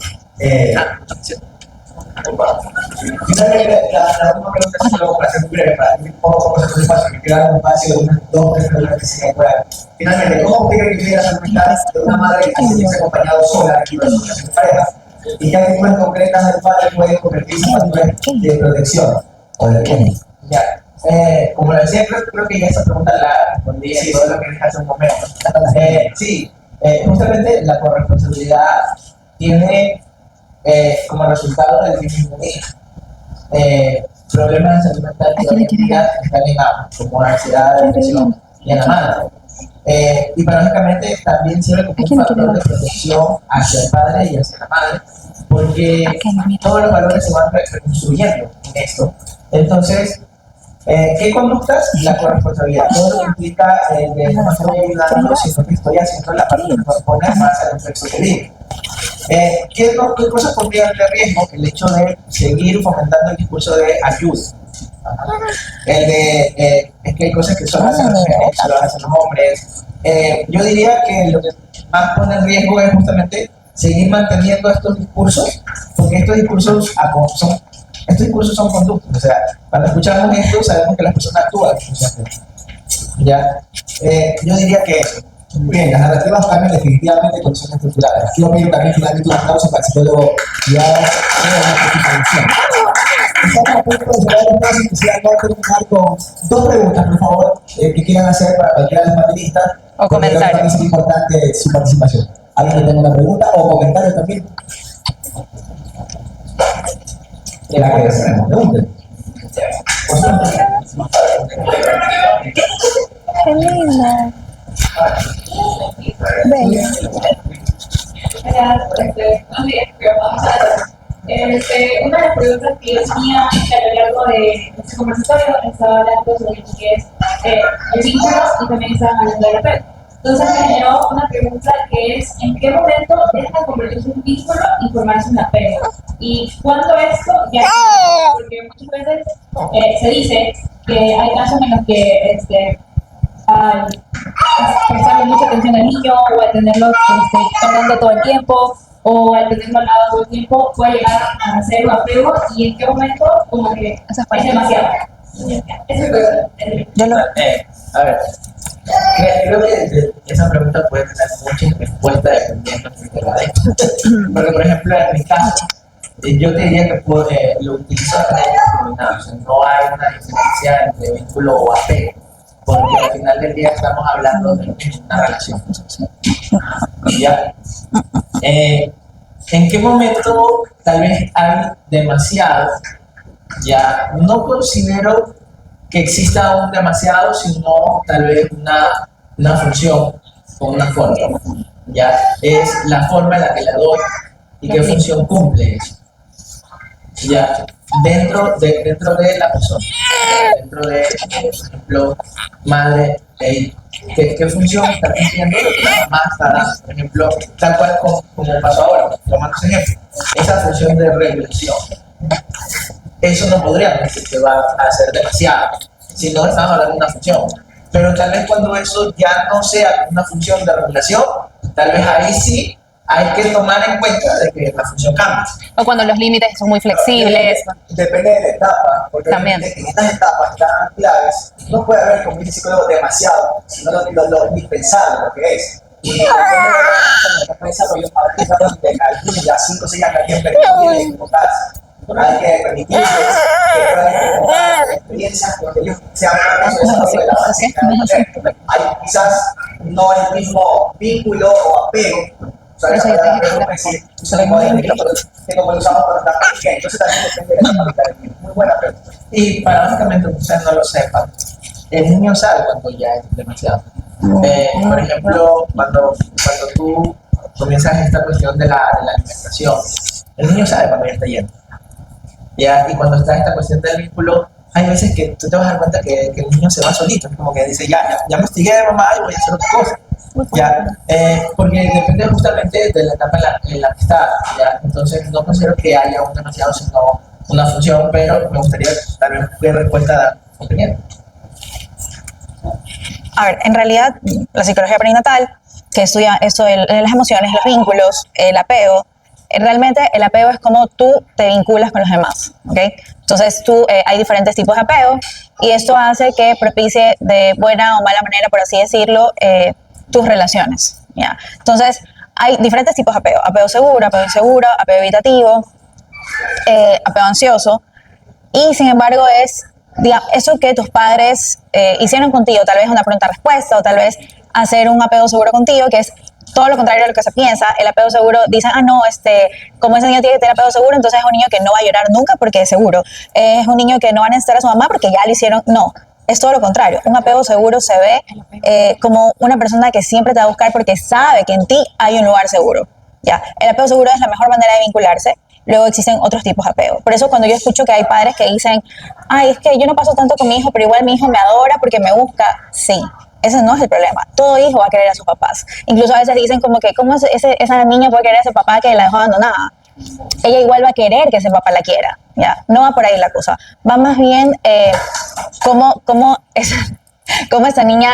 Finalmente, la última pregunta es solo para ser breve, para ir poco a poco espacio, que queda un espacio de unas 2 preguntas que se puedan. Finalmente, ¿cómo usted cree que sería la salud mental de una madre que se siente acompañado sola y con su pareja? ¿Y qué actitudes concretas del padre pueden convertirse en factores de protección o de apoyo? Ya. Como lo decía, creo que ya esa pregunta la respondí en todo lo que dije hace un momento. Sí, justamente la corresponsabilidad tiene como resultado del disminuir problemas de salud mental que hoy en día están en ambos, como ansiedad, depresión y en la madre. Y paradójicamente también sirve como un factor de protección hacia el padre y hacia la madre, porque todos los valores se van reconstruyendo en esto. Entonces, ¿qué conductas? La corresponsabilidad. Todo lo que implica el de no estoy ayudando, sino que estoy haciendo la parte que me corresponde más al contexto que vive. ¿Qué cosas pondrían de riesgo? El hecho de seguir fomentando el discurso de ayuda. Es que hay cosas que solo hacen las mujeres, solo hacen los hombres. Yo diría que lo que más pone en riesgo es justamente seguir manteniendo estos discursos, porque estos discursos son conductas. O sea, cuando escuchamos esto, sabemos que las personas actúan. ¿Ya? Yo diría que eso. Bien, las narrativas cambian definitivamente con son estructurales. Quiero pedir también finalmente un aplauso para el psicólogo ya Estamos a punto de cerrar el espacio y quisiera terminar con 2 preguntas, por favor, que quieran hacer para cualquiera de los panelistas. O comentarios. Es importante su participación. ¿Alguien que tenga una pregunta o comentario también? Que la que se pregunten. Qué linda. Bella. Una de las preguntas que yo tenía a lo largo de este conversatorio estaba hablando sobre lo que es el vínculo y también estaban hablando del apego. Entonces me generó una pregunta que es ¿en qué momento deja de convertirse en un vínculo y formarse un apego? Y cuándo esto ya porque muchas veces se dice que hay casos en los que al prestarle mucha atención al niño o al tenerlo cargando todo el tiempo o al tenerlo al lado todo el tiempo puede llegar a ser un apego y en qué momento como que es demasiado. A ver, creo que esa pregunta puede tener muchas respuestas dependiendo de la de. Porque, por ejemplo, en mi caso, yo te diría que lo utilizo de manera indiscriminada. O sea, no hay una diferencia entre vínculo o apego, porque al final del día estamos hablando de una relación. ¿Ya? ¿En qué momento tal vez hay demasiado? Ya, no considero que exista un demasiado, sino tal vez una función o una forma. Ya, es la forma en la que la doy y qué función cumple eso. Ya, dentro de la persona, dentro de, por ejemplo, madre e hijo. ¿Qué función está cumpliendo lo que la mamá está dando? Por ejemplo, tal cual como pasó ahora, tomando ese ejemplo, esa función de regulación. Eso no podríamos decir que va a ser demasiado, si no estamos hablando de una función. Pero tal vez cuando eso ya no sea una función de regulación, tal vez ahí sí hay que tomar en cuenta de que la función cambia. O cuando los límites son muy flexibles. Depende de la etapa, porque También. en estas etapas tan claves no puede haber, como dice el psicólogo, demasiado, sino lo indispensable, lo que es. Y desarrollo a partir de algunos ya 5 o 6 años hay que permitir equivocarse. Hay que permitir que puedan contar experiencias donde ellos sean parte de desarrollo de la base. Hay quizás no el mismo vínculo o apego. O sea, esa palabra apego es decir, usamos de vínculo, que como lo usamos para estar pequeño. Entonces también depende de la palabra. Muy buena pregunta. Y paradójicamente, ustedes no lo sepan, el niño sabe cuando ya es demasiado. Por ejemplo, cuando tú comienzas esta cuestión de la alimentación, el niño sabe cuando ya está lleno. ¿Ya? Y cuando está esta cuestión del vínculo, hay veces que tú te vas a dar cuenta que el niño se va solito, como que dice, ya me hostigué de mamá y voy a hacer otra cosa. ¿Ya? Porque depende justamente de la etapa en la que está. ¿Ya? Entonces, no considero que haya un demasiado, sino una función, pero me gustaría tal vez qué respuesta dar opinión. A ver, en realidad, la psicología perinatal, que estudia eso de las emociones, los vínculos, el apego, realmente el apego es como tú te vinculas con los demás, ¿ok? Entonces hay diferentes tipos de apego y esto hace que propicie de buena o mala manera, por así decirlo, tus relaciones, ¿ya? Entonces hay diferentes tipos de apego: apego seguro, apego inseguro, apego evitativo, apego ansioso. Y sin embargo eso que tus padres hicieron contigo, tal vez una pregunta-respuesta o tal vez hacer un apego seguro contigo, que es todo lo contrario de lo que se piensa. El apego seguro dice, no, como ese niño tiene que tener apego seguro, entonces es un niño que no va a llorar nunca porque es seguro. Es un niño que no va a necesitar a su mamá porque ya lo hicieron. No, es todo lo contrario. Un apego seguro se ve como una persona que siempre te va a buscar porque sabe que en ti hay un lugar seguro. ¿Ya? El apego seguro es la mejor manera de vincularse. Luego existen otros tipos de apego. Por eso cuando yo escucho que hay padres que dicen, es que yo no paso tanto con mi hijo, pero igual mi hijo me adora porque me busca. Sí, ese no es el problema. Todo hijo va a querer a sus papás. Incluso a veces dicen como que, ¿cómo esa niña puede querer a su papá que la dejó abandonada? Ella igual va a querer que ese papá la quiera. ¿Ya? No va por ahí la cosa. Va más bien cómo esa niña,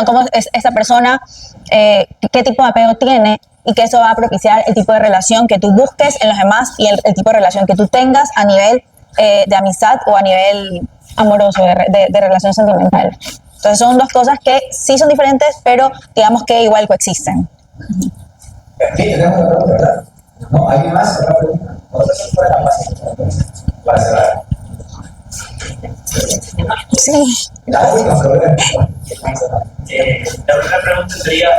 cómo esa persona, qué tipo de apego tiene, y que eso va a propiciar el tipo de relación que tú busques en los demás y el tipo de relación que tú tengas a nivel de amistad o a nivel amoroso, de relación sentimental. Entonces son dos cosas que sí son diferentes, pero digamos que igual coexisten. Sí, tenemos una pregunta, ¿verdad? ¿No? ¿Alguien más? ¿Otra pregunta? ¿Otra para cerrar? Sí. La última pregunta. La primera pregunta sería,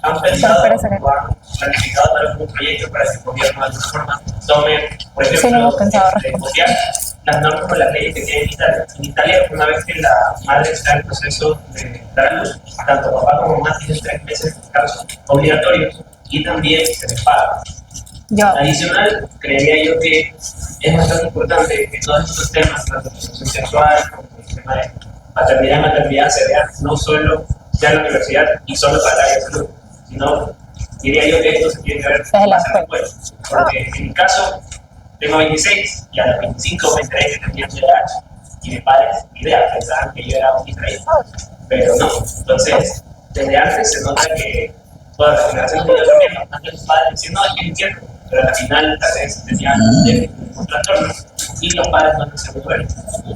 ¿han pensado o han planificado tal vez un proyecto para que el gobierno de alguna forma tome, por ejemplo, Sí, lo hemos pensado, copiar las normas o las leyes que tiene en Italia? En Italia, una vez que la madre está en proceso de dar a luz, tanto papá como mamá tienen 3 meses de descanso obligatorios y también se les paga. Adicional, creería yo que es bastante importante que todos estos temas, tanto de educación sexual como el tema de paternidad y maternidad, se vean no solo ya en la universidad y solo para el área de salud, sino diría yo que esto se tiene que ver más en la escuela. Porque en mi caso, tengo 26 y a los 25 me enteré que tenía TDAH y mis padres, pensaban que yo era un distraído, pero no. Entonces, desde antes se nota que todas las generaciones que yo también, bastante los padres diciendo, no, es que entiendo, pero al final tal vez tenían un trastorno y los padres no se resuelven.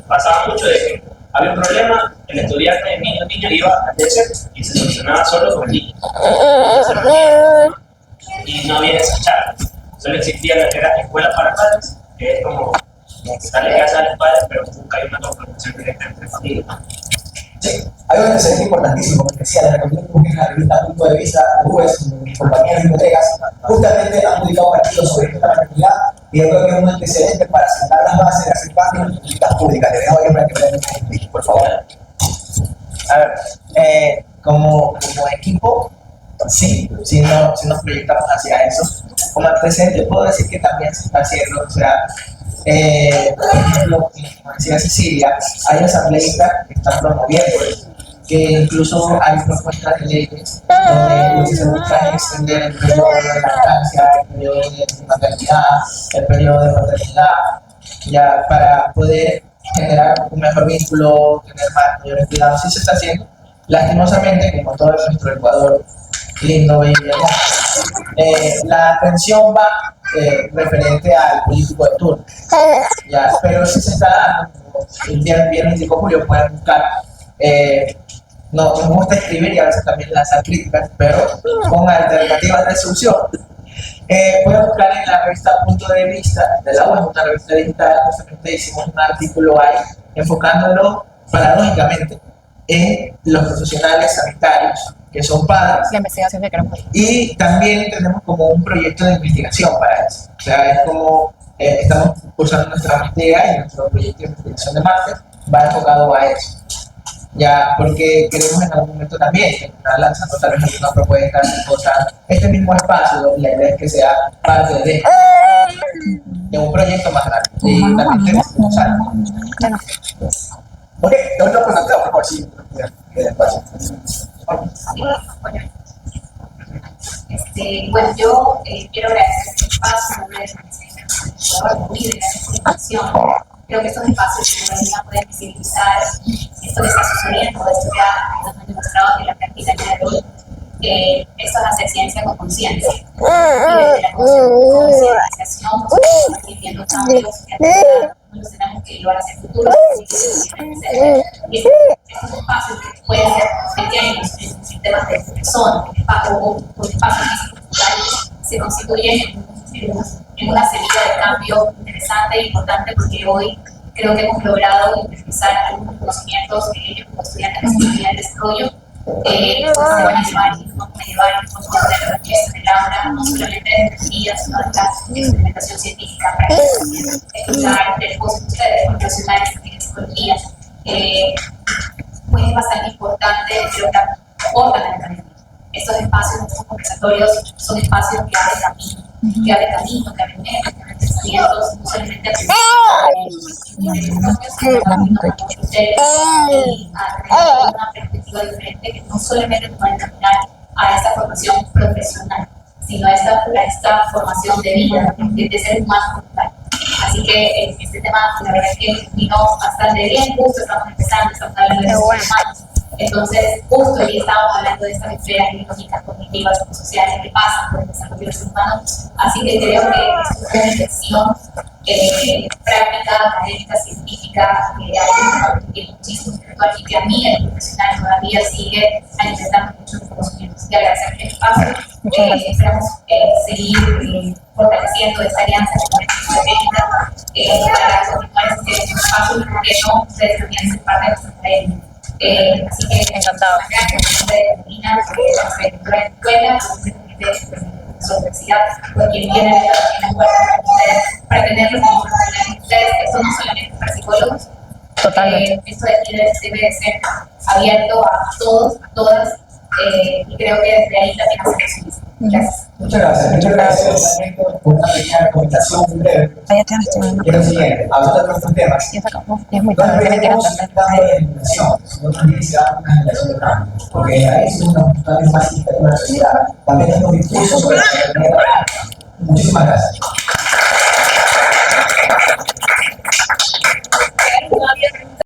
Pasaba mucho de que había un problema, el estudiante, el niño iba al DSS y se solucionaba solo con el niño. Y no había esa charla. Solo existía la que era escuela para padres, que es como darle clases a los padres, pero nunca hay una confrontación directa entre familias. Sí, hay un antecedente importantísimo, porque decía, les recomiendo que busquen la revista Punto de Vista, mi compañía de bibliotecas, justamente han publicado un artículo sobre esta maternidad, y yo creo que es un antecedente para sentar las bases de hacer páginas de políticas públicas. Te dejo ahí para que vean, por favor. A ver, como equipo, sí nos proyectamos hacia eso. Como antecedente puedo decir que también se está haciendo, o sea, por ejemplo, como decía Cecilia, hay asambleístas que están promoviendo que incluso hay propuestas de leyes donde lo que se busca es extender el periodo de lactancia, el periodo de maternidad, el periodo de paternidad, ya para poder generar un mejor vínculo, tener mayores cuidados. Sí se está haciendo, lastimosamente, como todo nuestro Ecuador lindo, bello y allá, la atención va referente al político de turno, ya, pero sí se está dando, el viernes 5 de julio pueden buscar, nos gusta escribir y a veces también lanzar críticas, pero con alternativas de solución. Pueden buscar en la revista Punto de Vista de la web, una revista digital. Justamente hicimos un artículo ahí enfocándolo paradójicamente en los profesionales sanitarios que son padres. La investigación que queremos. Y también tenemos como un proyecto de investigación para eso. O sea, es como estamos cursando nuestra maestría y nuestro proyecto de investigación de máster va enfocado a eso. Ya, porque queremos en algún momento también terminar lanzando tal vez alguna propuesta, cosas. Este mismo espacio, la idea es que sea parte de un proyecto más grande. Y también tenemos que usar. Ok, otra pregunta, por favor, sí. Bueno, yo quiero agradecer este espacio, en nombre de la muy gracias por la invitación. Creo que estos espacios de la pueden visibilizar esto que está sucediendo, esto que nos han demostrado que la práctica de hoy esto es hacer ciencia con conciencia. Y desde la concienciación, vamos viviendo cambios que nos tenemos que llevar hacia el futuro. Y estos espacios que pueden ser pequeños en temas de persona, o espacios físicos, se constituyen en una semilla de cambio interesante e importante, porque hoy creo que hemos logrado utilizar algunos conocimientos que ellos como estudiantes de psicología del desarrollo se van a llevar y nos van a llevar en muchos de las herramientas del aula, no solamente de teoría, sino de la implementación científica para escuchar de voces de ustedes, profesionales de psicología, pues es bastante importante, creo que aportan a la academia. Estos espacios, estos conversatorios, son espacios que abren camino, que abren mente, que abren pensamientos, no solamente a una perspectiva diferente que no solamente nos va a encaminar a esta formación profesional, sino a esta formación de vida, de ser humano como tal. Así que este tema, la verdad es que vino bastante bien, justo estamos empezando, estamos hablando de derechos humanos. Entonces, justo hoy estábamos hablando de estas esferas lógicas, cognitivas, sociales que pasan por el desarrollo de los humanos. Así que creo que es una reflexión práctica, académica, científica, hay muchísimo virtual y que a mí, el profesional, todavía sigue alimentando muchos conocimientos. Y agradecer el espacio. Esperamos seguir fortaleciendo esta alianza con la técnica para continuar este espacio, porque no ustedes también son parte de nuestra academia. Así que encantado. Gracias a Carolina, de la escuela, de su universidad, por quien viene a la puerta para tenerlos como profesionales de ustedes. Esto no solamente para psicólogos. Totalmente. Esto de aquí debe ser abierto a todos, a todas, y creo que desde ahí también hacemos eso. Gracias. Muchas gracias. Muchas gracias por una pequeña recomendación muy breve. Y lo siguiente, hablando de nuestros temas. Es muy No tenemos un cambio de generación, sino también se da una generación de cambio. Porque ahí es una también más significativa de la sociedad. También tenemos discursos sobre la sociedad. Muchísimas gracias.